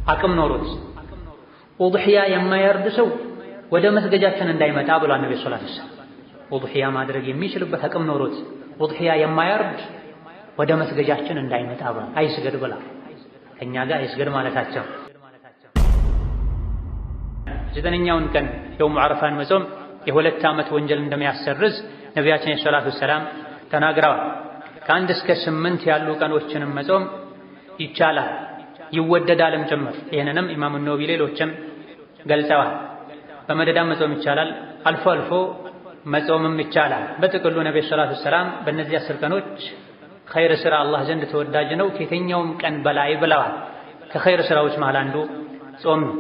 አቅም ኖሮት ኡድሒያ የማያርድ ሰው ወደ መስገጃችን እንዳይመጣ ብሏል ነብዩ ሰለላሁ ዐለይሂ ወሰለም። ኡድሒያ ማድረግ የሚችልበት አቅም ኖሮት ኡድሒያ የማያርድ ወደ መስገጃችን እንዳይመጣ ብሏል። አይስገድ ብላ ከኛ ጋር አይስገድ ማለታቸው። ዘጠነኛውን ቀን የውም ዓረፋን መጾም የሁለት ዓመት ወንጀል እንደሚያሰርዝ ነቢያችን ሰለላሁ ዐለይሂ ወሰለም ተናግረዋል። ከአንድ እስከ 8 ያሉ ቀኖችንም መጾም ይቻላል ይወደዳልም ጭምር። ይህንንም ኢማሙ ነወዊ ሌሎችም ገልጸዋል። በመደዳም መጾም ይቻላል፣ አልፎ አልፎ መጾምም ይቻላል። በጥቅሉ ነብዩ ሰለላሁ ዐለይሂ ወሰለም በእነዚህ 10 ቀኖች ኸይር ስራ አላህ ዘንድ ተወዳጅ ነው ከየትኛውም ቀን በላይ ብለዋል። ከኸይር ስራዎች መሃል አንዱ ጾም ነው።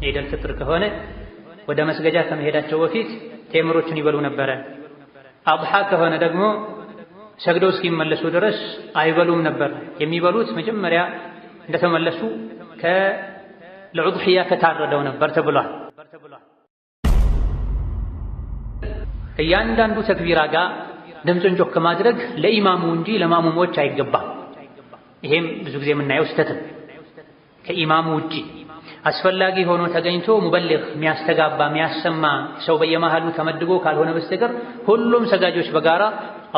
ዒደል ፍጥር ከሆነ ወደ መስገጃ ከመሄዳቸው በፊት ቴምሮችን ይበሉ ነበረ። አድሓ ከሆነ ደግሞ ሰግደው እስኪመለሱ ድረስ አይበሉም ነበር። የሚበሉት መጀመሪያ እንደተመለሱ ለዑድሒያ ከታረደው ነበር ተብሏል። እያንዳንዱ ተክቢራ ጋር ድምፅን ጮክ ማድረግ ለኢማሙ እንጂ ለማሙሞች አይገባም። ይሄም ብዙ ጊዜ የምናየው ስህተት ከኢማሙ ውጪ አስፈላጊ ሆኖ ተገኝቶ ሙበሊግ የሚያስተጋባ የሚያሰማ ሰው በየመሃሉ ተመድቦ ካልሆነ በስተቀር ሁሉም ሰጋጆች በጋራ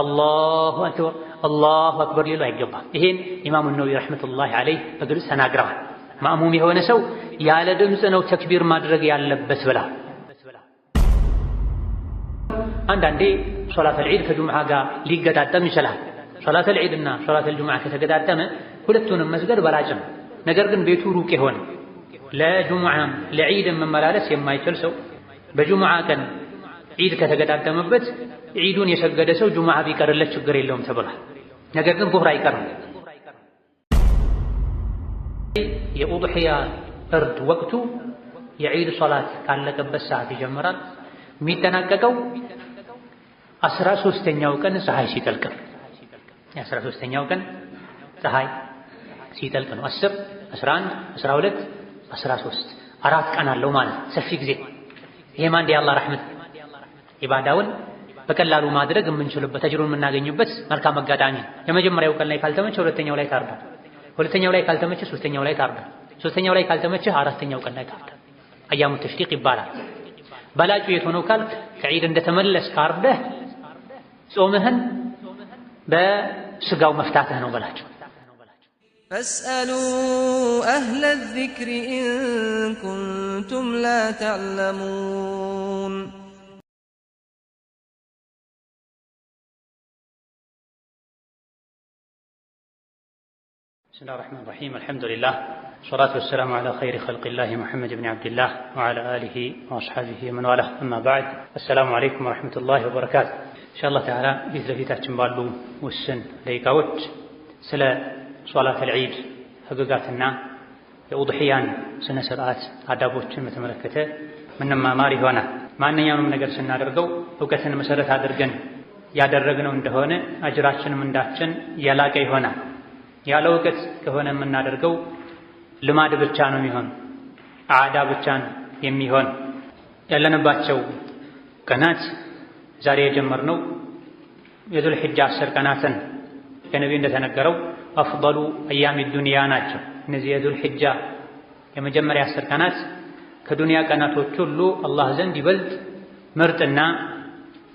አላሁ አክበር አላሁ አክበር ሊሉ አይገባም። ይሄን ኢማሙ ነወዊ ረሕመቱላሂ ዐለይህ በግልጽ ተናግረዋል። ማእሙም የሆነ ሰው ያለ ድምፅ ነው ተክቢር ማድረግ ያለበት ብላ። አንዳንዴ ሶላተል ዒድ ከጁምዓ ጋር ሊገጣጠም ይችላል። ሶላተል ዒድ እና ሶላተል ጁምዓ ከተገጣጠመ ሁለቱንም መስገድ በላጭ ነው። ነገር ግን ቤቱ ሩቅ የሆነ ለጁምዓም ለዒድም መመላለስ የማይችል ሰው በጁምዓ ቀን ዒድ ከተገጣጠመበት ዒዱን የሰገደ ሰው ጁምዓ ቢቀርለት ችግር የለውም ተብሏል። ነገር ግን ዙህር አይቀርም። የኡድሒያ እርድ ወቅቱ የዒድ ሶላት ካለቀበት ሰዓት ይጀምራል። የሚጠናቀቀው 13ኛው ቀን ፀሐይ ሲጠልቅ ነው። የ13ኛው ቀን ፀሐይ ሲጠልቅ ነው። 10 11 12 13 4 ቀን አለው ማለት ሰፊ ጊዜ። ይሄም አንድ የአላህ ረሕመት ኢባዳውን በቀላሉ ማድረግ የምንችልበት አጅሩን የምናገኝበት መልካም አጋጣሚ። የመጀመሪያው ቀን ላይ ካልተመቸ ሁለተኛው ላይ ታርዳል። ሁለተኛው ላይ ካልተመቸ ሶስተኛው ላይ ታርዳል። ሶስተኛው ላይ ካልተመቸ አራተኛው ቀን ላይ ታርዳል። አያሙ ተሽሪቅ ይባላል። በላጩ የት ሆነው ካልክ ከዒድ እንደተመለስ ካርደህ ጾምህን በስጋው መፍታትህ ነው በላቸው። ፈስአሉ አህለ ዚክሪ ኢን ኩንቱም ላ ተዕለሙን። بسم الله الرحمن الرحيم الحمد لله والصلاة والسلام على خير خلق الله محمد بن عبد الله وعلى آله وأصحابه ومن والاه أما بعد السلام عليكم ورحمة الله وبركاته إن شاء الله تعالى بإذن ፊታችን ባሉ ውስን ደቂቃዎች ስለ ሶላተል ዒድ ህግጋትና የኡድሒያን ስነ ስርዓት አዳቦችን በተመለከተ ምንማማር ይሆናል። ማንኛውንም ነገር ስናደርገው እውቀትን መሰረት አድርገን ያደረግነው እንደሆነ አጅራችንም እንዳችን የላቀ ይሆናል። ያለ እውቀት ከሆነ የምናደርገው ልማድ ብቻ ነው የሚሆን፣ አዳ ብቻ ነው የሚሆን። ያለንባቸው ቀናት ዛሬ የጀመርነው የዙል ሒጃ 10 ቀናትን ከነቢዩ እንደተነገረው አፍደሉ አያሚ ዱንያ ናቸው። እነዚህ የዙል ሒጃ የመጀመሪያ 10 ቀናት ከዱንያ ቀናቶች ሁሉ አላህ ዘንድ ይበልጥ ምርጥና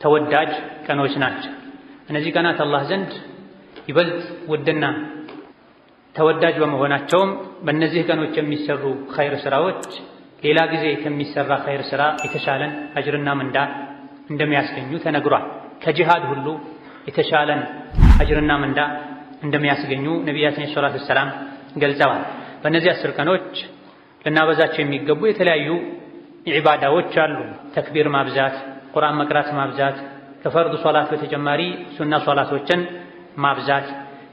ተወዳጅ ቀኖች ናቸው። እነዚህ ቀናት አላህ ዘንድ ይበልጥ ውድና ተወዳጅ በመሆናቸውም በእነዚህ ቀኖች የሚሰሩ ኸይር ስራዎች ሌላ ጊዜ ከሚሰራ ኸይር ስራ የተሻለን አጅርና ምንዳ እንደሚያስገኙ ተነግሯል። ከጂሃድ ሁሉ የተሻለን አጅርና ምንዳ እንደሚያስገኙ ነቢያችን ሰለላሁ ዐለይሂ ወሰለም ገልጸዋል። በእነዚህ 10 ቀኖች ልናበዛቸው የሚገቡ የተለያዩ ዒባዳዎች አሉ። ተክቢር ማብዛት፣ ቁርአን መቅራት ማብዛት፣ ከፈርድ ሶላት በተጨማሪ ሱና ሶላቶችን ማብዛት።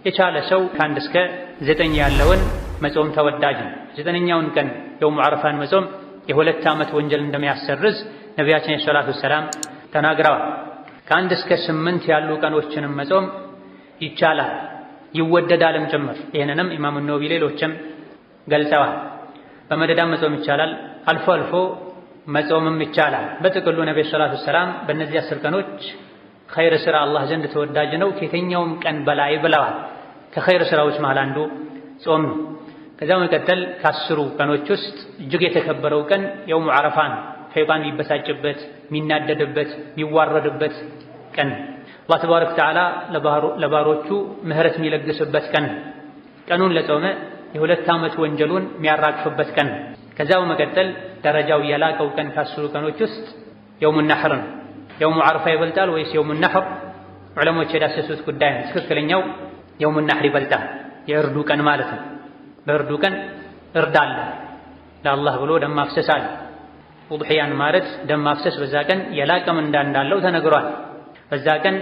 የቻለ ሰው ከ1 እስከ 9 ያለውን መጾም ተወዳጅ ነው። 9ኛውን ቀን የውም ዓረፋን መጾም የ2 ዓመት ወንጀል እንደሚያሰርዝ ነቢያችን ሰለላሁ ዐለይሂ ወሰለም ተናግረዋል። ከ1 እስከ 8 ያሉ ቀኖችንም መጾም ይቻላል ይወደዳልም ጭምር። ይህንንም ኢማሙ ነወዊ ሌሎችም ገልጸዋል። በመደዳም መጾም ይቻላል፣ አልፎ አልፎ መጾምም ይቻላል። በጥቅሉ ነብዩ ሰለላሁ ዐለይሂ ወሰለም በእነዚህ 10 ቀኖች ኸይር ስራ አላህ ዘንድ ተወዳጅ ነው ከየትኛውም ቀን በላይ ብለዋል። ከኸይር ስራዎች መሃል አንዱ ጾም ነው። ከዛ መቀጠል ከአስሩ ቀኖች ውስጥ እጅግ የተከበረው ቀን የውሙ ዓረፋ ነው። ሸይጣን የሚበሳጭበት፣ የሚናደድበት፣ የሚዋረድበት ቀን አላህ ተባረከ ወተዓላ ለባሮቹ ምህረት የሚለግስበት ቀን። ቀኑን ለጾመ የ2 ዓመት ወንጀሉን የሚያራግፍበት ቀን። ከዛ በመቀጠል ደረጃው የላቀው ቀን ከአስሩ ቀኖች ውስጥ የውሙ ነሕር ነው። የውሙ ዓረፋ ይበልጣል ወይስ የውሙ ነሕር? ዑለሞች የዳሰሱት ጉዳይ ነው። ትክክለኛው የውሙ ነሕር ይበልጣል፣ የእርዱ ቀን ማለት ነው። በእርዱ ቀን እርድ አለ፣ ለአላህ ብሎ ደም ማፍሰስ አለ። ውድሕያን ማረድ፣ ደም ማፍሰስ በዛ ቀን የላቀ ምንዳ እንዳለው ተነግሯል። በዛ ቀን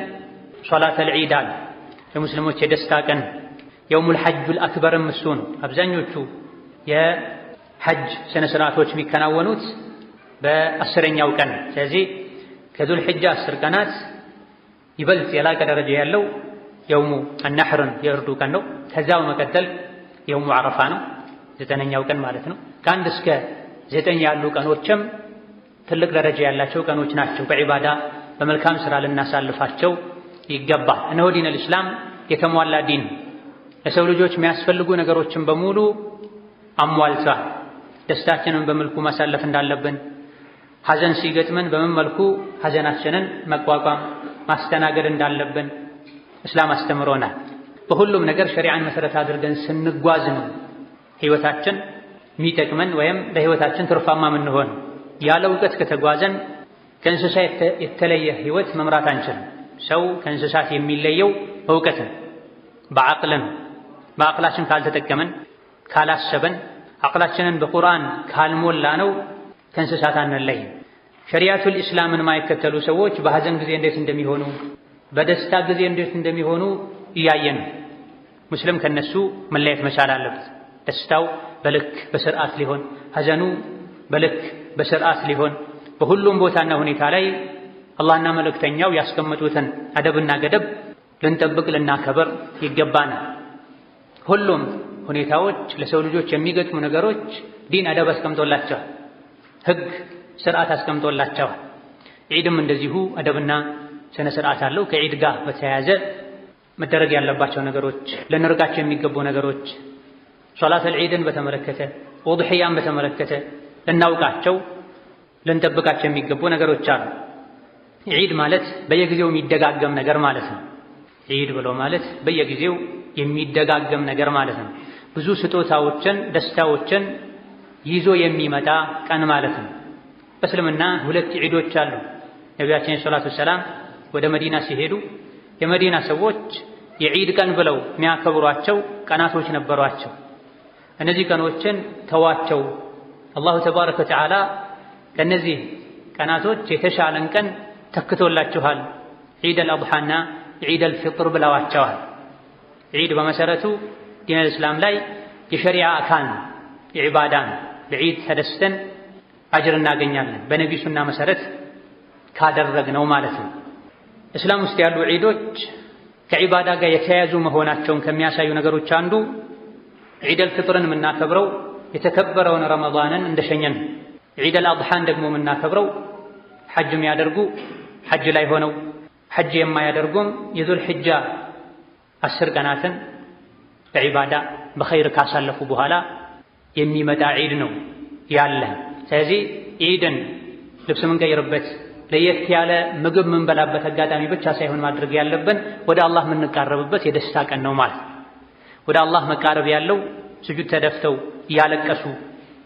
ሶላተል ዒድ አለ፣ የሙስሊሞች የደስታ ቀን። የውሙል ሐጁል አክበርም እሱ ነው። አብዛኞቹ የሐጅ ስነ ስርዓቶች የሚከናወኑት በ10ኛው ቀን። ስለዚህ ከዙል ሒጃ 10 ቀናት ይበልጥ የላቀ ደረጃ ያለው የውሙ አነሕርን የእርዱ ቀን ነው። ከዛ በመቀጠል የውሙ ዓረፋ ነው፣ 9ኛው ቀን ማለት ነው። ከ1 እስከ 9 ያሉ ቀኖችም ትልቅ ደረጃ ያላቸው ቀኖች ናቸው። በዒባዳ በመልካም ሥራ ልናሳልፋቸው ይገባል። እነሆ ዲነል ኢስላም የተሟላ ዲን፣ ለሰው ልጆች የሚያስፈልጉ ነገሮችን በሙሉ አሟልቷል። ደስታችንን በመልኩ ማሳለፍ እንዳለብን፣ ሐዘን ሲገጥመን በምን መልኩ ሐዘናችንን መቋቋም ማስተናገድ እንዳለብን እስላም አስተምሮናል። በሁሉም ነገር ሸሪዓን መሰረት አድርገን ስንጓዝ ነው ህይወታችን የሚጠቅመን ወይም በህይወታችን ትርፋማ የምንሆን። ያለ እውቀት ከተጓዘን ከእንስሳ የተለየ ህይወት መምራት አንችልም። ሰው ከእንስሳት የሚለየው እውቀት ነው፣ በዐቅል ነው። በዐቅላችን ካልተጠቀመን፣ ካላሰበን፣ ዐቅላችንን በቁርአን ካልሞላ ነው ከእንስሳት አንለይም። ሸሪዓቱል ኢስላምን የማይከተሉ ሰዎች በሐዘን ጊዜ እንዴት እንደሚሆኑ፣ በደስታ ጊዜ እንዴት እንደሚሆኑ እያየን ነው። ሙስሊም ከነሱ መለየት መቻል አለበት። ደስታው በልክ በስርዓት ሊሆን፣ ሐዘኑ በልክ በስርዓት ሊሆን፣ በሁሉም ቦታና ሁኔታ ላይ አላህና መልእክተኛው ያስቀመጡትን አደብና ገደብ ልንጠብቅ ልናከብር ይገባናል። ሁሉም ሁኔታዎች ለሰው ልጆች የሚገጥሙ ነገሮች ዲን አደብ አስቀምጦላቸዋል፣ ህግ ስርዓት አስቀምጦላቸዋል። ዒድም እንደዚሁ አደብና ስነ ስርዓት አለው። ከዒድ ጋር በተያያዘ መደረግ ያለባቸው ነገሮች፣ ልንርቃቸው የሚገቡ ነገሮች፣ ሶላተል ዒድን በተመለከተ ውድሕያን በተመለከተ ልናውቃቸው ልንጠብቃቸው የሚገቡ ነገሮች አሉ። ዒድ ማለት በየጊዜው የሚደጋገም ነገር ማለት ነው። ዒድ ብሎ ማለት በየጊዜው የሚደጋገም ነገር ማለት ነው። ብዙ ስጦታዎችን፣ ደስታዎችን ይዞ የሚመጣ ቀን ማለት ነው። በእስልምና 2 ዒዶች አሉ። ነቢያችን ሰለላሁ ዐለይሂ ወሰለም ወደ መዲና ሲሄዱ የመዲና ሰዎች የዒድ ቀን ብለው የሚያከብሯቸው ቀናቶች ነበሯቸው። እነዚህ ቀኖችን ተዋቸው፣ አላሁ ተባረከ ወተዓላ ከእነዚህ ቀናቶች የተሻለን ቀን ተክቶላችኋል፣ ዒደል አድሓና ዒደል ፊጥር ብለዋቸዋል። ዒድ በመሰረቱ ዲነል ኢስላም ላይ የሸሪዓ አካል ነው፣ የዒባዳ ነው። በዒድ ተደስተን አጅር እናገኛለን፣ በነቢ ሱና መሰረት ካደረግነው ማለት ነው። እስላም ውስጥ ያሉ ዒዶች ከዒባዳ ጋር የተያያዙ መሆናቸውን ከሚያሳዩ ነገሮች አንዱ ዒደል ፊጥርን የምናከብረው የተከበረውን ረመዳንን እንደሸኘን፣ ዒደል አድሓን ደግሞ የምናከብረው ሐጅ የሚያደርጉ ሐጅ ላይ ሆነው ሐጅ የማያደርጉም የዙል ሒጃ 10 ቀናትን በዒባዳ በኸይር ካሳለፉ በኋላ የሚመጣ ዒድ ነው ያለን። ስለዚህ ዒድን ልብስ የምንቀይርበት ለየት ያለ ምግብ የምንበላበት አጋጣሚ ብቻ ሳይሆን ማድረግ ያለብን ወደ አላህ የምንቃረብበት የደስታ ቀን ነው ማለት። ወደ አላህ መቃረብ ያለው ስጁድ ተደፍተው እያለቀሱ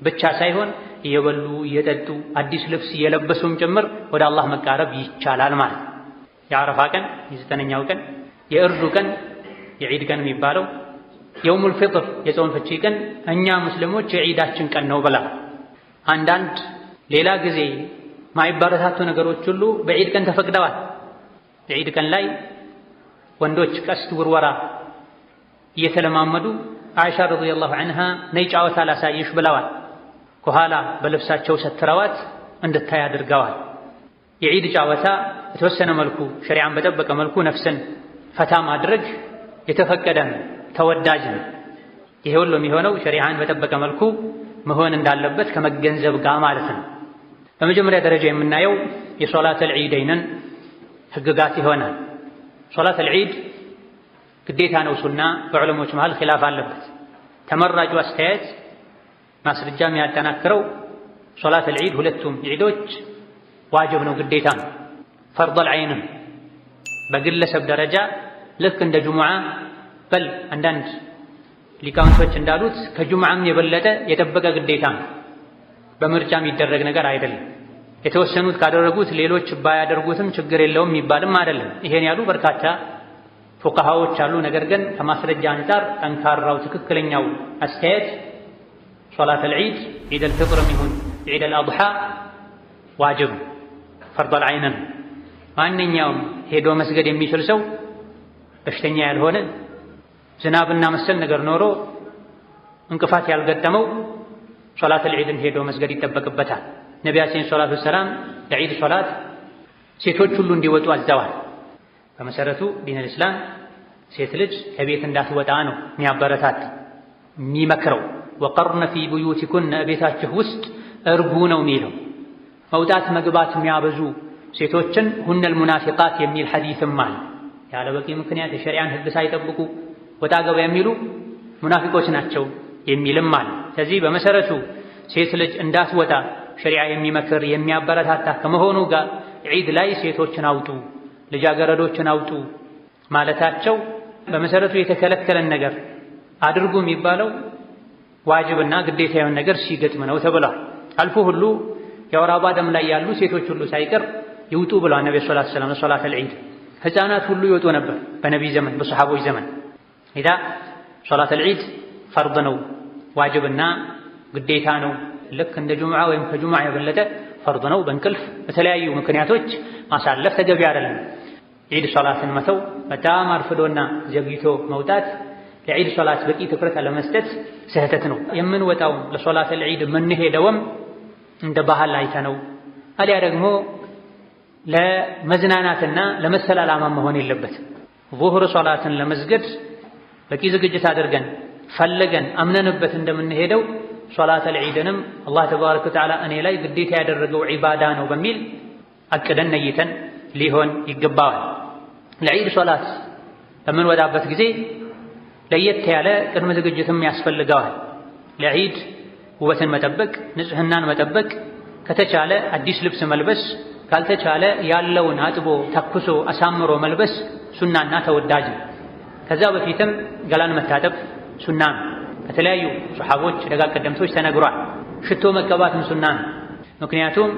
ብቻ ሳይሆን እየበሉ እየጠጡ አዲስ ልብስ እየለበሱም ጭምር ወደ አላህ መቃረብ ይቻላል ማለት። የዓረፋ ቀን የ9ኛው ቀን የእርዱ ቀን የዒድ ቀን የሚባለው የውሙል ፊጥር የጾም ፍቺ ቀን እኛ ሙስሊሞች የዒዳችን ቀን ነው ብላ አንዳንድ ሌላ ጊዜ ማይበረታቱ ነገሮች ሁሉ በዒድ ቀን ተፈቅደዋል። በዒድ ቀን ላይ ወንዶች ቀስት ውርወራ እየተለማመዱ አይሻ ረዲየላሁ ዐንሃ ነይ ጨዋታ ላሳይሽ ብለዋል። ከኋላ በልብሳቸው ሰትረዋት እንድታይ አድርገዋል። የዒድ ጨዋታ የተወሰነ መልኩ ሸሪዓን በጠበቀ መልኩ ነፍስን ፈታ ማድረግ የተፈቀደ ነው፣ ተወዳጅ ነው። ይሄ ሁሉ የሚሆነው ሸሪዓን በጠበቀ መልኩ መሆን እንዳለበት ከመገንዘብ ጋር ማለት ነው። በመጀመሪያ ደረጃ የምናየው የሶላተል ዒደይንን ህግጋት ይሆናል። ሶላተል ዒድ ግዴታ ነው ሱና በዑለሞች መሃል ኺላፍ አለበት። ተመራጩ አስተያየት ማስረጃ የሚያጠናክረው ሶላት አልዒድ ሁለቱም ዒዶች ዋጅብ ነው፣ ግዴታ ነው፣ ፈርደል ዐይን በግለሰብ ደረጃ ልክ እንደ ጁሙዓ በል አንዳንድ ሊቃውንቶች እንዳሉት ከጁሙዓም የበለጠ የጠበቀ ግዴታ ነው። በምርጫ የሚደረግ ነገር አይደለም። የተወሰኑት ካደረጉት ሌሎች ባያደርጉትም ችግር የለውም የሚባልም አይደለም። ይሄን ያሉ በርካታ ፉቃሃዎች አሉ። ነገር ግን ከማስረጃ አንፃር ጠንካራው ትክክለኛው አስተያየት ሶላት አልዒድ ዒድ አልፍጥርም ይሁን ዒድ አልአድሓ ዋጅብ ፈርደል ዐይን ነው። ማንኛውም ሄዶ መስገድ የሚችል ሰው በሽተኛ ያልሆነ ዝናብና መሰል ነገር ኖሮ እንቅፋት ያልገጠመው ሶላት አልዒድን ሄዶ መስገድ ይጠበቅበታል። ነቢያችን ሰለላሁ ዐለይሂ ወሰለም ለዒድ ሶላት ሴቶች ሁሉ እንዲወጡ አዘዋል። በመሰረቱ ዲነል ኢስላም ሴት ልጅ ከቤት እንዳትወጣ ነው የሚያበረታት የሚመክረው። ወቀርነ ፊ ቡዩቲኩነ ቤታችሁ ውስጥ እርጉ ነው የሚለው። መውጣት መግባት የሚያበዙ ሴቶችን ሁነል ሙናፊቃት የሚል ሐዲስም አለ። ያለ በቂ ምክንያት የሸሪዓን ሕግ ሳይጠብቁ ወጣ ገባ የሚሉ ሙናፊቆች ናቸው የሚልም አለ። ስለዚህ በመሰረቱ ሴት ልጅ እንዳትወጣ ሸሪዓ የሚመክር የሚያበረታታ ከመሆኑ ጋር ዒድ ላይ ሴቶችን አውጡ፣ ልጃገረዶችን አውጡ ማለታቸው በመሰረቱ የተከለከለን ነገር አድርጉ የሚባለው ዋጅብና ግዴታ የሆነ ነገር ሲገጥም ነው ተብሏል። አልፎ ሁሉ የወር አበባ ደም ላይ ያሉ ሴቶች ሁሉ ሳይቀር ይውጡ ብለዋል ነብዩ ሰለላሁ ዐለይሂ ወሰለም። ሶላት አልዒድ ሕፃናት ሁሉ ይወጡ ነበር በነቢይ ዘመን በሰሓቦች ዘመን። ኢዳ ሶላት አልዒድ ፈርድ ነው፣ ዋጅብና ግዴታ ነው። ልክ እንደ ጁሙዓ ወይም ከጁሙዓ የበለጠ ፈርድ ነው። በእንቅልፍ በተለያዩ ምክንያቶች ማሳለፍ ተገቢ አይደለም። ዒድ ሶላትን መተው፣ በጣም አርፍዶና ዘግይቶ መውጣት፣ ለዒድ ሶላት በቂ ትኩረት አለመስጠት ስህተት ነው። የምንወጣው ለሶላት አልዒድ የምንሄደውም እንደ ባህል አይተነው አሊያ ደግሞ ለመዝናናትና ለመሰል ዓላማ መሆን የለበትም። ዙህር ሶላትን ለመስገድ በቂ ዝግጅት አድርገን ፈለገን አምነንበት እንደምንሄደው ሶላት አልዒድንም አላህ ተባረከ ወተዓላ እኔ ላይ ግዴታ ያደረገው ዒባዳ ነው በሚል አቅደን ነይተን ሊሆን ይገባዋል። ለዒድ ሶላት በምንወጣበት ጊዜ ለየት ያለ ቅድመ ዝግጅትም ያስፈልገዋል። ለዒድ ውበትን መጠበቅ፣ ንጽህናን መጠበቅ፣ ከተቻለ አዲስ ልብስ መልበስ፣ ካልተቻለ ያለውን አጥቦ ተኩሶ አሳምሮ መልበስ ሱናና ተወዳጅ። ከዛ በፊትም ገላን መታጠብ ሱና ነው። ከተለያዩ ሰሓቦች ደጋግ ቀደምቶች ተነግሯል። ሽቶ መቀባትም ሱና ነው። ምክንያቱም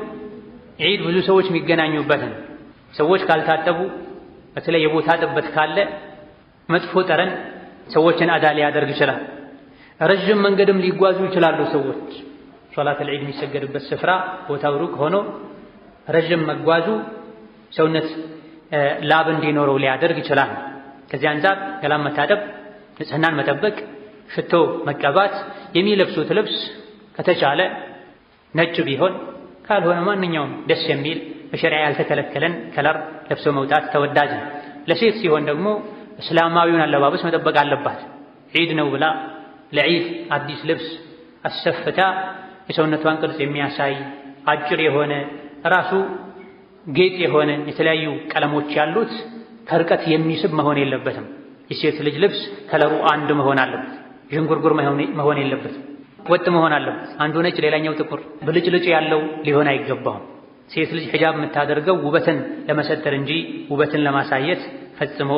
ዒድ ብዙ ሰዎች የሚገናኙበትን ሰዎች ካልታጠቡ በተለይ የቦታ ጥበት ካለ መጥፎ ጠረን ሰዎችን አዳ ሊያደርግ ይችላል። ረዥም መንገድም ሊጓዙ ይችላሉ ሰዎች። ሶላት አልዒድ የሚሰገድበት ስፍራ ቦታው ሩቅ ሆኖ ረዥም መጓዙ ሰውነት ላብ እንዲኖረው ሊያደርግ ይችላል። ከዚህ አንፃር ገላን መታጠብ፣ ንጽህናን መጠበቅ፣ ሽቶ መቀባት፣ የሚለብሱት ልብስ ከተቻለ ነጭ ቢሆን ካልሆነ ማንኛውም ደስ የሚል በሸሪዓ ያልተከለከለን ከለር ለብሶ መውጣት ተወዳጅ ነው። ለሴት ሲሆን ደግሞ እስላማዊውን አለባበስ መጠበቅ አለባት። ዒድ ነው ብላ ለዒድ አዲስ ልብስ አሰፍታ የሰውነቷን ቅርጽ የሚያሳይ አጭር የሆነ ራሱ ጌጥ የሆነ የተለያዩ ቀለሞች ያሉት ከርቀት የሚስብ መሆን የለበትም። የሴት ልጅ ልብስ ከለሩ አንድ መሆን አለበት። ዥንጉርጉር መሆን የለበትም። ወጥ መሆን አለበት። አንዱ ነጭ ሌላኛው ጥቁር ብልጭልጭ ያለው ሊሆን አይገባውም። ሴት ልጅ ሒጃብ የምታደርገው ውበትን ለመሰተር እንጂ ውበትን ለማሳየት ፈጽሞ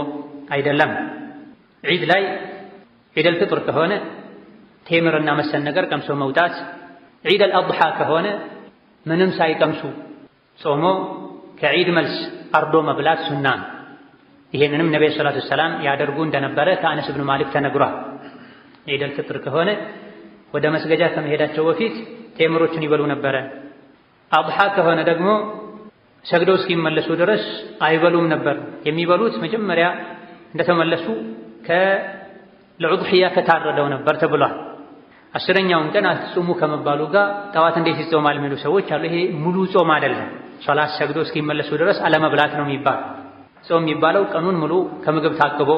አይደለም። ዒድ ላይ ዒድ አልፍጥር ከሆነ ቴምርና መሰል ነገር ቀምሶ መውጣት፣ ዒድ አልአድሓ ከሆነ ምንም ሳይቀምሱ ጾሞ ከዒድ መልስ አርዶ መብላት ሱና ነው። ይሄንንም ነብዩ ሰለላሁ ዐለይሂ ወሰለም ያደርጉ እንደነበረ ከአነስ ብን ማሊክ ተነግሯል። ዒድ አልፍጥር ከሆነ ወደ መስገጃ ከመሄዳቸው በፊት ቴምሮችን ይበሉ ነበረ። አድሓ ከሆነ ደግሞ ሰግደው እስኪመለሱ ድረስ አይበሉም ነበር። የሚበሉት መጀመሪያ እንደተመለሱ ለዑድሕያ ከታረደው ነበር ተብሏል። 10ኛውን ቀን አትጾሙ ከመባሉ ጋር ጠዋት እንዴት ይጾማል የሚሉ ሰዎች አሉ። ይሄ ሙሉ ጾም አይደለም። ሶላት ሰግዶ እስኪመለሱ ድረስ አለመብላት ነው የሚባል። ጾም የሚባለው ቀኑን ሙሉ ከምግብ ታቅቦ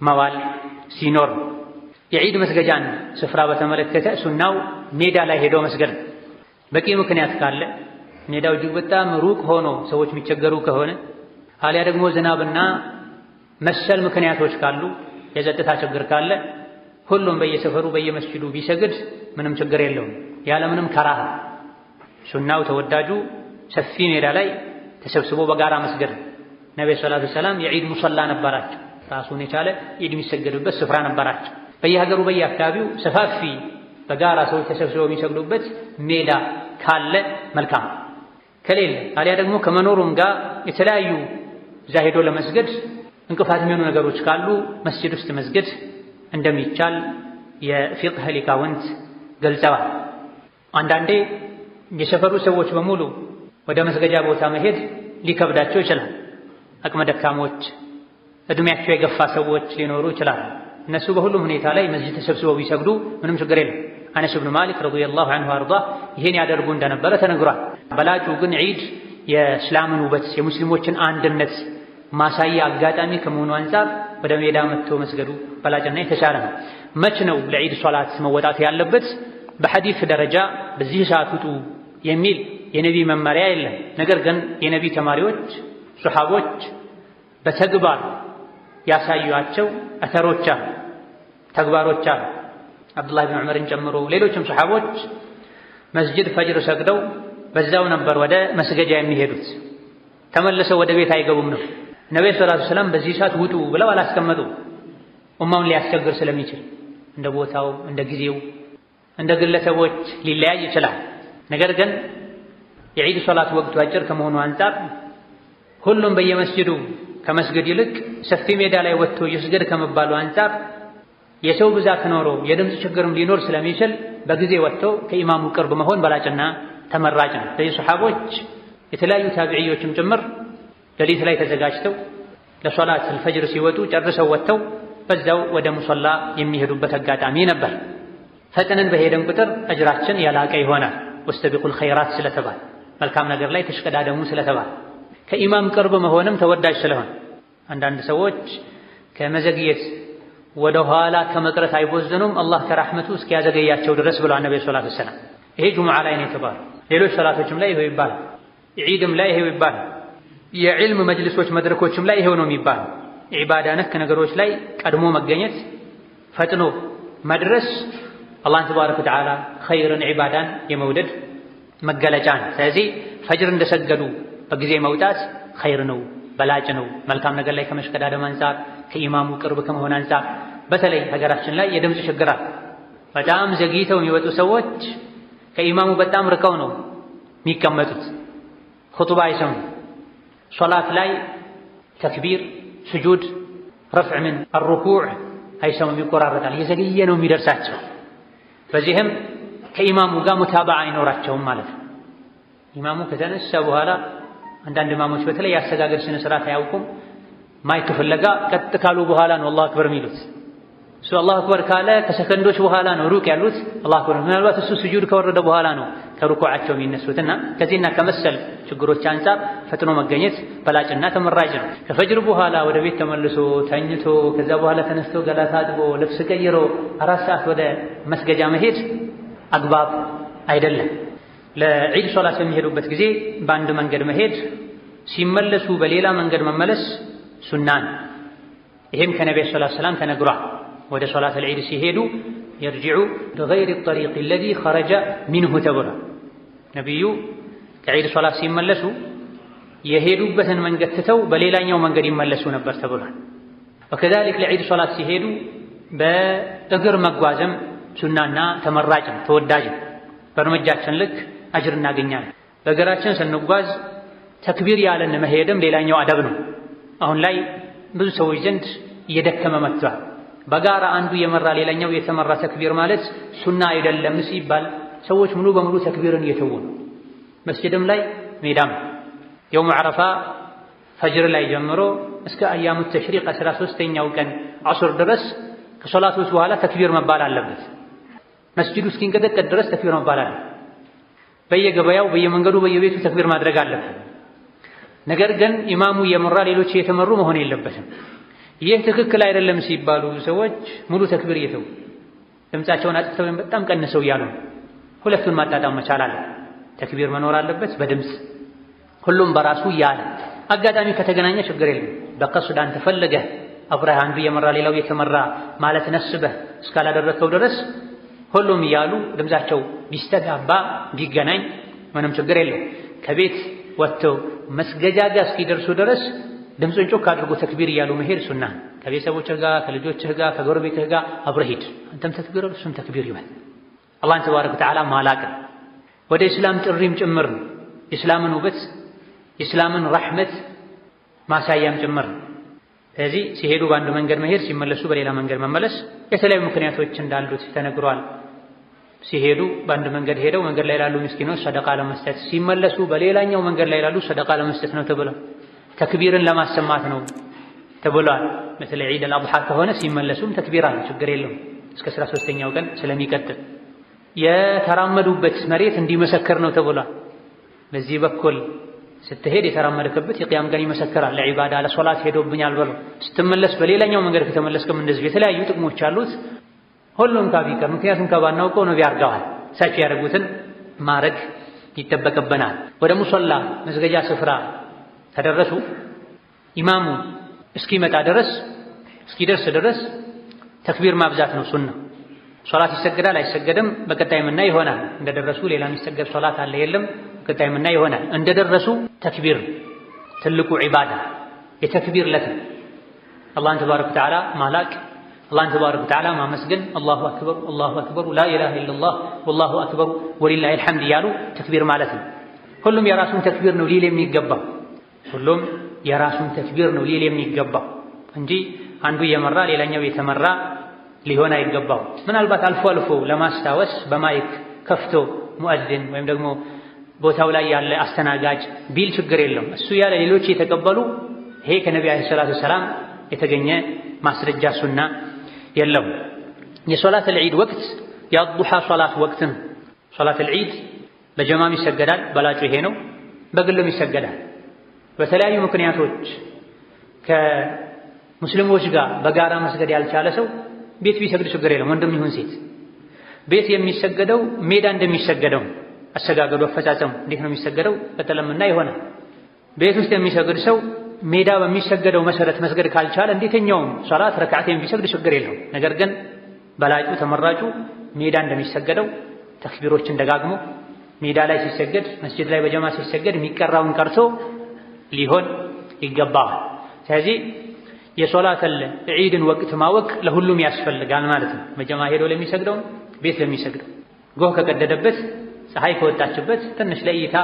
መዋል ሲኖር። የዒድ መስገጃን ስፍራ በተመለከተ ሱናው ሜዳ ላይ ሄዶ መስገድ። በቂ ምክንያት ካለ ሜዳው እጅግ በጣም ሩቅ ሆኖ ሰዎች የሚቸገሩ ከሆነ አሊያ ደግሞ ዝናብና መሰል ምክንያቶች ካሉ የጸጥታ ችግር ካለ ሁሉም በየሰፈሩ በየመስጂዱ ቢሰግድ ምንም ችግር የለውም ያለምንም ከራህ። ሱናው ተወዳጁ ሰፊ ሜዳ ላይ ተሰብስቦ በጋራ መስገድ። ነብዩ ሰለላሁ ዐለይሂ ወሰለም የዒድ ሙሰላ ነበራቸው። ራሱን የቻለ ዒድ የሚሰገዱበት ስፍራ ነበራቸው። በየሀገሩ በየአካባቢው ሰፋፊ በጋራ ሰዎች ተሰብስበው የሚሰግዱበት ሜዳ ካለ መልካም፣ ከሌለ አሊያ ደግሞ ከመኖሩም ጋር የተለያዩ እዛ ሄዶ ለመስገድ እንቅፋት የሚሆኑ ነገሮች ካሉ መስጂድ ውስጥ መስገድ እንደሚቻል የፊቅህ ሊቃውንት ገልጸዋል። አንዳንዴ የሰፈሩ ሰዎች በሙሉ ወደ መስገጃ ቦታ መሄድ ሊከብዳቸው ይችላል። አቅመ ደካሞች፣ እድሜያቸው የገፋ ሰዎች ሊኖሩ ይችላሉ። እነሱ በሁሉም ሁኔታ ላይ መስጂድ ተሰብስበው ቢሰግዱ ምንም ችግር የለም። አነስ ብኑ ማሊክ ረዲየላሁ ዐንሁ አርዳ ይሄን ያደርጉ እንደነበረ ተነግሯል። በላጩ ግን ዒድ የእስላምን ውበት የሙስሊሞችን አንድነት ማሳያ አጋጣሚ ከመሆኑ አንፃር ወደ ሜዳ መጥቶ መስገዱ በላጭና የተሻለ ነው። መች ነው ለዒድ ሶላት መወጣት ያለበት? በሐዲስ ደረጃ በዚህ ሰዓት ውጡ የሚል የነቢ መመሪያ የለም። ነገር ግን የነቢ ተማሪዎች ሱሐቦች በተግባር ያሳዩአቸው አተሮች አሉ፣ ተግባሮች አሉ። አብዱላህ ብን ዑመርን ጨምሮ ሌሎችም ሱሐቦች መስጂድ ፈጅር ሰግደው በዛው ነበር ወደ መስገጃ የሚሄዱት። ተመልሰው ወደ ቤት አይገቡም ነው። ነብዩ ሰለላሁ ዐለይሂ ወሰለም በዚህ ሰዓት ውጡ ብለው አላስቀመጡ። ኡማውን ሊያስቸግር ስለሚችል እንደ ቦታው፣ እንደ ጊዜው፣ እንደ ግለሰቦች ሊለያይ ይችላል። ነገር ግን የዒድ ሶላት ወቅቱ አጭር ከመሆኑ አንፃር ሁሉም በየመስጂዱ ከመስገድ ይልቅ ሰፊ ሜዳ ላይ ወጥቶ ይስገድ ከመባሉ አንፃር የሰው ብዛት ኖሮ የድምፅ ችግርም ሊኖር ስለሚችል በጊዜ ወጥቶ ከኢማሙ ቅርብ መሆን በላጭና ተመራጭ ነው። ስለዚህ ሱሐቦች የተለያዩ ታቢዒዎችም ጭምር ሌሊት ላይ ተዘጋጅተው ለሶላት አልፈጅር ሲወጡ ጨርሰው ወጥተው በዛው ወደ ሙሰላ የሚሄዱበት አጋጣሚ ነበር። ፈጥነን በሄደን ቁጥር አጅራችን ያላቀ ይሆናል። ወስተቢቁል ኸይራት ስለተባለ መልካም ነገር ላይ ተሽቀዳደሙ ስለተባለ ከኢማም ቅርብ መሆንም ተወዳጅ ስለሆነ አንዳንድ ሰዎች ከመዘግየት ወደ ኋላ ከመቅረት አይቦዘኑም አላህ ከራህመቱ እስኪያዘገያቸው ድረስ ብለዋል ነብዩ ሰለላሁ ዐለይሂ ወሰለም። ይሄ ጁሙዓ ላይ ነው የተባለው። ሌሎች ሰላቶችም ላይ ይሄው ይባላል። ዒድም ላይ ይሄው ይባላል። የዕልም መጅልሶች መድረኮችም ላይ ይሄው ነው የሚባለው። ዒባዳ ነክ ነገሮች ላይ ቀድሞ መገኘት ፈጥኖ መድረስ አላህን ተባረከ ወተዓላ ኸይርን ዒባዳን የመውደድ መገለጫ ነው። ስለዚህ ፈጅር እንደሰገዱ በጊዜ መውጣት ኸይር ነው፣ በላጭ ነው። መልካም ነገር ላይ ከመሽቀዳደም አንፃር ከኢማሙ ቅርብ ከመሆን አንፃር በተለይ ሀገራችን ላይ የድምፅ ችግር አለ። በጣም ዘግይተው የሚወጡ ሰዎች ከኢማሙ በጣም ርቀው ነው የሚቀመጡት። ኹጥባ አይሰሙም። ሶላት ላይ ተክቢር፣ ስጁድ፣ ረፍዕ ምን አርኩዕ አይሰሙም፣ ይቆራረጣል። የዘገየ ነው የሚደርሳቸው። በዚህም ከኢማሙ ጋር ሙታባዓ አይኖራቸውም ማለት ነው። ኢማሙ ከተነሳ በኋላ አንዳንድ ኢማሞች በተለይ ያሰጋገድ ስነ ስርዓት አያውቁም። ማይክ ፍለጋ ቀጥ ካሉ በኋላ ነው አላሁ አክበር የሚሉት። እሱ አላሁ አክበር ካለ ከሰከንዶች በኋላ ነው ሩቅ ያሉት አላሁ አክበር። ምናልባት እሱ ስጁድ ከወረደ በኋላ ነው ከሩኩዓቸው የሚነሱትና ከዚህና ከመሰል ችግሮች አንፃር ፈጥኖ መገኘት በላጭና ተመራጭ ነው። ከፈጅር በኋላ ወደ ቤት ተመልሶ ተኝቶ ከዛ በኋላ ተነስቶ ገላ ታጥቦ ልብስ ቀይሮ 4 ሰዓት ወደ መስገጃ መሄድ አግባብ አይደለም። ለዒድ ሶላት በሚሄዱበት ጊዜ በአንድ መንገድ መሄድ፣ ሲመለሱ በሌላ መንገድ መመለስ ሱናን። ይህም ከነቢዩ ሰለላሁ ዐለይሂ ወሰለም ተነግሯል። ወደ ሶላት አልዒድ ሲሄዱ የርጅዑ ቢገይሪ ጠሪቅ አለዚ ኸረጀ ሚንሁ ተብሏል። ነቢዩ ከዒድ ሶላት ሲመለሱ የሄዱበትን መንገድ ትተው በሌላኛው መንገድ ይመለሱ ነበር ተብሏል። ወከዛሊክ ለዒድ ሶላት ሲሄዱ በእግር መጓዝም ሱናና ተመራጭ ተወዳጅ። በእርምጃችን ልክ አጅር እናገኛለን። በእግራችን ስንጓዝ ተክቢር ያለን መሄድም ሌላኛው አደብ ነው። አሁን ላይ ብዙ ሰዎች ዘንድ እየደከመ መጥቷል። በጋራ አንዱ የመራ ሌላኛው የተመራ ተክቢር ማለት ሱና አይደለም ሲባል ሰዎች ሙሉ በሙሉ ተክቢርን እየተዉ ነው። መስጂድም ላይ ሜዳም የውም ዓረፋ ፈጅር ላይ ጀምሮ እስከ አያሙ ተሽሪቅ 13ኛው ቀን ዐሱር ድረስ ከሶላቶች በኋላ ተክቢር መባል አለበት። መስጂዱ እስኪንቀጠቀጥ ድረስ ተክቢር መባል አለ። በየገበያው በየመንገዱ በየቤቱ ተክቢር ማድረግ አለበት። ነገር ግን ኢማሙ የመራ ሌሎች የተመሩ መሆን የለበትም። ይህ ትክክል አይደለም ሲባሉ ሰዎች ሙሉ ተክቢር እየተው ድምፃቸውን አጥፍተው በጣም ቀንሰው እያሉ ሁለቱን ማጣጣም መቻል አለ። ተክቢር መኖር አለበት በድምፅ ሁሉም በራሱ ያለ አጋጣሚ ከተገናኘ ችግር የለም። በቀስድ አንተ ፈለገህ አብረህ አንዱ የመራ ሌላው የተመራ ማለት ነስበህ እስካላደረከው ድረስ ሁሉም እያሉ ድምፃቸው ቢስተጋባ ቢገናኝ ምንም ችግር የለው። ከቤት ወጥተው መስገጃ ጋር እስኪደርሱ ድረስ ድምፁን ጮክ አድርጎ ተክቢር እያሉ መሄድ ሱና። ከቤተሰቦችህ ጋር ከልጆችህ ጋር ከጎረቤትህ ጋር አብረህ ሂድ። አንተም ተክቢር እሱም ተክቢር ይበል። አላህን ተባረከ ወተዓላ ማላቅ ወደ እስላም ጥሪም ጭምር የእስላምን ውበት የእስላምን ረሕመት ማሳያም ጭምር። ስለዚህ ሲሄዱ በአንድ መንገድ መሄድ፣ ሲመለሱ በሌላ መንገድ መመለስ የተለያዩ ምክንያቶች እንዳሉት ተነግሯል። ሲሄዱ በአንድ መንገድ ሄደው መንገድ ላይ ላሉ ምስኪኖች ሰደቃ ለመስጠት፣ ሲመለሱ በሌላኛው መንገድ ላይ ላሉ ሰደቃ ለመስጠት ነው ተብሏል። ተክቢርን ለማሰማት ነው ተብሏል። በተለይ ዒድ አልአድሓ ከሆነ ሲመለሱም ተክቢር አለ፣ ችግር የለውም እስከ 13ኛው ቀን ስለሚቀጥል። የተራመዱበት መሬት እንዲመሰክር ነው ተብሏል። በዚህ በኩል ስትሄድ የተራመድክበት የቅያም ቀን ይመሰክራል። ለዒባዳ ለሶላት ሄዶብኛል በሎ። ስትመለስ በሌላኛው መንገድ ከተመለስክም እንደዚሁ የተለያዩ ጥቅሞች አሉት። ሁሉም ካቢቀር ምክንያቱም ከባናውቀው ነቢ አድርገዋል። እሳቸው ያደረጉትን ማድረግ ይጠበቅብናል። ወደ ሙሶላ መስገጃ ስፍራ ተደረሱ። ኢማሙ እስኪመጣ ድረስ እስኪደርስ ድረስ ተክቢር ማብዛት ነው ሱና። ሶላት ይሰገዳል አይሰገድም በቀጣይ ምና ይሆናል። እንደደረሱ ሌላ የሚሰገድ ሶላት አለ የለም በቀጣይ ምና ይሆናል። እንደደረሱ ተክቢር ትልቁ ዒባዳ የተክቢር ለት አላህን ተባረከ ወተዓላ ማላቅ፣ አላህን ተባረከ ወተዓላ ማመስገን። አላሁ አክበር አላሁ አክበር ላኢላሃ ኢለላህ ወላሁ አክበር ወሊላሂል ሐምድ እያሉ ተክቢር ማለት ነው። ሁሉም የራሱን ተክቢር ነው ሊል የሚገባው ሁሉም የራሱን ተክቢር ነው ሊል የሚገባው እንጂ አንዱ እየመራ ሌላኛው የተመራ ሊሆን አይገባው። ምናልባት አልፎ አልፎ ለማስታወስ በማይክ ከፍቶ ሙአዚን ወይም ደግሞ ቦታው ላይ ያለ አስተናጋጅ ቢል ችግር የለም። እሱ ያለ ሌሎች የተቀበሉ ይሄ ከነቢ ዓለይሂ ሰላቱ ወሰላም የተገኘ ማስረጃ ሱና የለም። የሶላት አልዒድ ወቅት የአዱሓ ሶላት ወቅት ነው። ሶላት አልዒድ በጀማም ይሰገዳል፣ በላጩ ይሄ ነው። በግልም ይሰገዳል። በተለያዩ ምክንያቶች ከሙስሊሞች ጋር በጋራ መስገድ ያልቻለ ሰው ቤት ቢሰግድ ችግር የለም። ወንድም ይሁን ሴት ቤት የሚሰገደው ሜዳ እንደሚሰገደው አሰጋገዱ አፈጻጸሙ እንዴት ነው የሚሰገደው በተለምና ይሆናል። ቤት ውስጥ የሚሰግድ ሰው ሜዳ በሚሰገደው መሰረት መስገድ ካልቻለ እንዴተኛውም ሶላት ረክዓቴን ቢሰግድ ችግር የለው። ነገር ግን በላጩ ተመራጩ ሜዳ እንደሚሰገደው ተክቢሮችን ደጋግሞ ሜዳ ላይ ሲሰገድ መስጂድ ላይ በጀማ ሲሰገድ የሚቀራውን ቀርቶ ሊሆን ይገባል። ስለዚህ የሶላተል ዒድን ወቅት ማወቅ ለሁሉም ያስፈልጋል ማለት ነው። በጀማ ሄዶ ለሚሰግደው ቤት ለሚሰግደው ጎህ ከቀደደበት ፀሐይ ከወጣችበት ትንሽ ለእይታ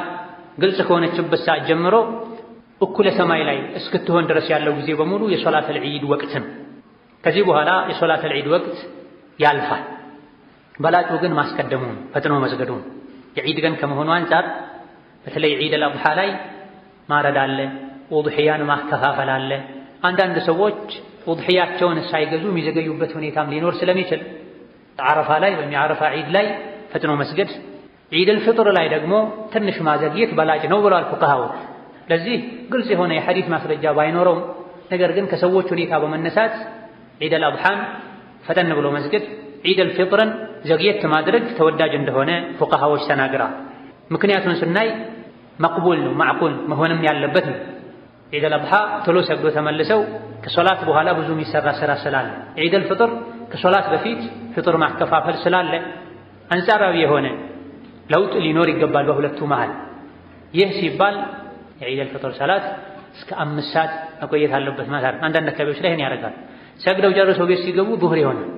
ግልጽ ከሆነችበት ሰዓት ጀምሮ እኩለ ሰማይ ላይ እስክትሆን ድረስ ያለው ጊዜ በሙሉ የሶላተል ዒድ ወቅት ነው። ከዚህ በኋላ የሶላተል ዒድ ወቅት ያልፋል። በላጩ ግን ማስቀደሙ ፈጥኖ መስገዱ። የዒድ ቀን ከመሆኑ አንፃር በተለይ ዒድ አልአድሓ ላይ ማረድ አለ፣ ውድሕያን ማከፋፈል አለ። አንዳንድ ሰዎች ውድሕያቸውን ሳይገዙ የሚዘገዩበት ሁኔታም ሊኖር ስለሚችል ዓረፋ ላይ ወይም የዓረፋ ዒድ ላይ ፈጥኖ መስገድ፣ ዒደል ፍጥር ላይ ደግሞ ትንሽ ማዘግየት በላጭ ነው ብለዋል ፉቃሃዎች። ለዚህ ግልጽ የሆነ የሐዲስ ማስረጃ ባይኖረውም ነገር ግን ከሰዎች ሁኔታ በመነሳት ዒደል አድሓን ፈጠን ብሎ መስገድ፣ ዒደል ፍጥርን ዘግየት ማድረግ ተወዳጅ እንደሆነ ፉቃሃዎች ተናግረዋል። ምክንያቱን ስናይ መቅቡል ነው ማዕቁል መሆንም ያለበት ነው። ዒደል አድሓ ቶሎ ሰግዶ ተመልሰው ከሶላት በኋላ ብዙ የሚሰራ ስራ ስላለ፣ ዒደል ፍጥር ከሶላት በፊት ፍጥር ማከፋፈል ስላለ አንጻራዊ የሆነ ለውጥ ሊኖር ይገባል በሁለቱ መሃል። ይህ ሲባል የዒደል ፍጥር ሰላት እስከ 5 ሰዓት መቆየት አለበት ማለት ነው። አንዳንድ አካባቢዎች ላይ ይሄን ያደርጋል። ሰግደው ጨርሰው ቤት ሲገቡ ዙህር ይሆናል።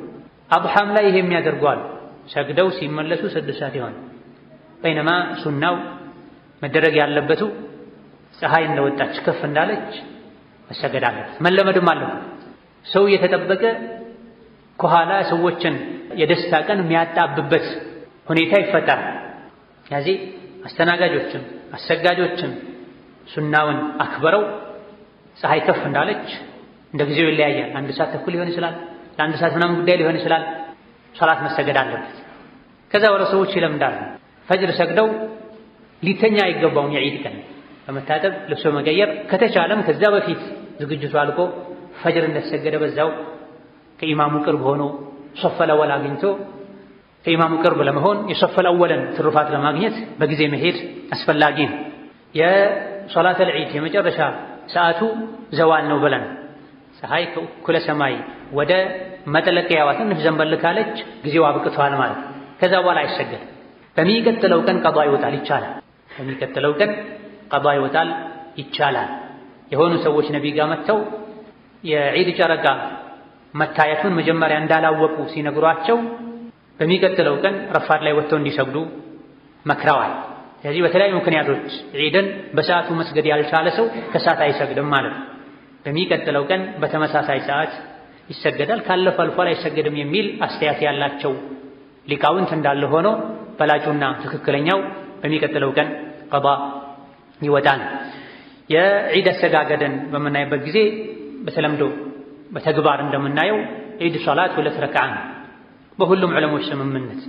አድሓም ላይ ይሄ የሚያደርጓል። ሰግደው ሲመለሱ 6 ሰዓት ይሆናል። በይነማ ሱናው መደረግ ያለበቱ ፀሐይ እንደወጣች ከፍ እንዳለች መሰገድ አለበት። መለመድም አለበት። ሰው እየተጠበቀ ከኋላ ሰዎችን የደስታ ቀን የሚያጣብበት ሁኔታ ይፈጠራል። ስለዚህ አስተናጋጆችም አሰጋጆችም ሱናውን አክበረው ፀሐይ ከፍ እንዳለች እንደ ጊዜው ይለያያል። 1 ሰዓት ተኩል ሊሆን ይችላል፣ ለ1 ሰዓት ምናምን ጉዳይ ሊሆን ይችላል። ሶላት መሰገድ አለበት። ከዛ ወደ ሰዎች ይለምዳሉ። ፈጅር ሰግደው ሊተኛ አይገባውም። የዒድ ቀን በመታጠብ ልብሶ መቀየር ከተቻለም ከዛ በፊት ዝግጅቱ አልቆ ፈጅር እንደተሰገደ በዛው ከኢማሙ ቅርብ ሆኖ ሶፈል አወል አግኝቶ ከኢማሙ ቅርብ ለመሆን የሶፈል አወልን ትሩፋት ለማግኘት በጊዜ መሄድ አስፈላጊ ነው። የሶላተል ዒድ የመጨረሻ ሰዓቱ ዘዋል ነው ብለን ፀሐይ ከእኩለ ሰማይ ወደ መጥለቂያዋ ትንሽ ዘንበል ካለች ጊዜው አብቅቷል ማለት ነው። ከዛ በኋላ አይሰገድም። በሚቀጥለው ቀን ቀዷ ይወጣል ይቻላል። በሚቀጥለው ቀን ቀዷ ይወጣል ይቻላል። የሆኑ ሰዎች ነቢ ጋር መጥተው የዒድ ጨረቃ መታየቱን መጀመሪያ እንዳላወቁ ሲነግሯቸው በሚቀጥለው ቀን ረፋድ ላይ ወጥተው እንዲሰግዱ መክረዋል። ስለዚህ በተለያዩ ምክንያቶች ዒድን በሰዓቱ መስገድ ያልቻለ ሰው ከሰዓት አይሰግድም ማለት ነው። በሚቀጥለው ቀን በተመሳሳይ ሰዓት ይሰገዳል። ካለፈ አልፏል አይሰገድም የሚል አስተያየት ያላቸው ሊቃውንት እንዳለ ሆኖ በላጩና ትክክለኛው በሚቀጥለው ቀን ቀዷ ይወጣል። የዒድ አሰጋገድን በምናይበት ጊዜ በተለምዶ በተግባር እንደምናየው ዒድ ሶላት 2 ረክዓ ነው። በሁሉም ዑለሞች ስምምነት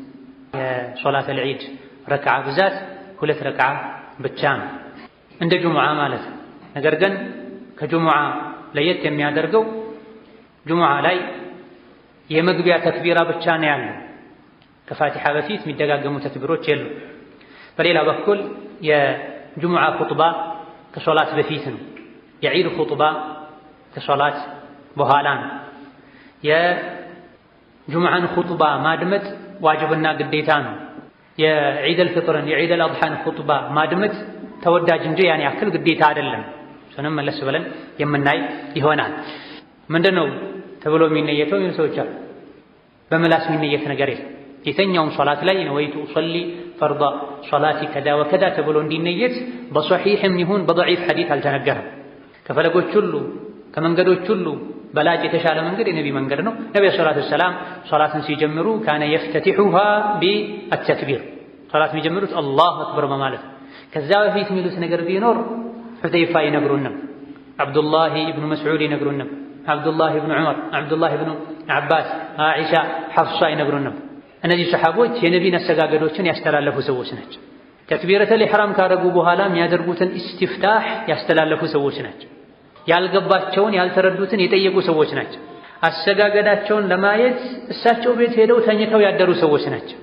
የሶላት አልዒድ ረክዓ ብዛት 2 ረክዓ ብቻ ነው፣ እንደ ጁሙዓ ማለት ነው። ነገር ግን ከጁሙዓ ለየት የሚያደርገው ጁሙዓ ላይ የመግቢያ ተክቢራ ብቻ ነው ያለው። ከፋቲሓ በፊት የሚደጋገሙ ተክቢሮች የሉ። በሌላ በኩል የጁሙዓ ኹጥባ ከሶላት በፊት ነው። የዒድ ኹጥባ ከሶላት በኋላ ነው። የጁሙዓን ኹጥባ ማድመጥ ዋጅብና ግዴታ ነው። የዒደል ፍጥርን የዒደል አድሓን ኹጥባ ማድመጥ ተወዳጅ እንጂ ያን ያክል ግዴታ አይደለም። እሱንም መለስ ብለን የምናይ ይሆናል። ምንድነው ተብሎ የሚነየተው? ይህን ሰዎች አሉ በምላስ የሚነየት ነገር የለም። የተኛውም ሶላት ላይ ነወይቱ ኡሰሊ ፈርዳ ሶላቲ ከዳ ወከዳ ተብሎ እንዲነየት በሶሒሕም ይሁን በደዒፍ ሐዲስ አልተነገረም። ከፈለጎች ሁሉ ከመንገዶች ሁሉ በላጭ የተሻለ መንገድ የነቢ መንገድ ነው። ነቢ ሰለላሁ ዐለይሂ ወሰለም ሶላትን ሲጀምሩ ካነ የፍተቲሑሃ ቢአተክቢር፣ ሶላት የሚጀምሩት አላሁ አክበር በማለት ነው። ከዛ በፊት የሚሉት ነገር ቢኖር ሑዘይፋ ይነግሩንም፣ አብዱላህ ኢብኑ መስዑድ ይነግሩንም፣ አብዱላህ ኢብኑ ዑመር፣ አብዱላህ ኢብኑ ዓባስ፣ ዓኢሻ፣ ሐፍሳ ይነግሩንም። እነዚህ ሰሓቦች የነቢን አሰጋገዶችን ያስተላለፉ ሰዎች ናቸው። ተክቢረተል ኢሕራም ካረጉ በኋላ የሚያደርጉትን ኢስቲፍታህ ያስተላለፉ ሰዎች ናቸው። ያልገባቸውን ያልተረዱትን የጠየቁ ሰዎች ናቸው። አሰጋገዳቸውን ለማየት እሳቸው ቤት ሄደው ተኝተው ያደሩ ሰዎች ናቸው።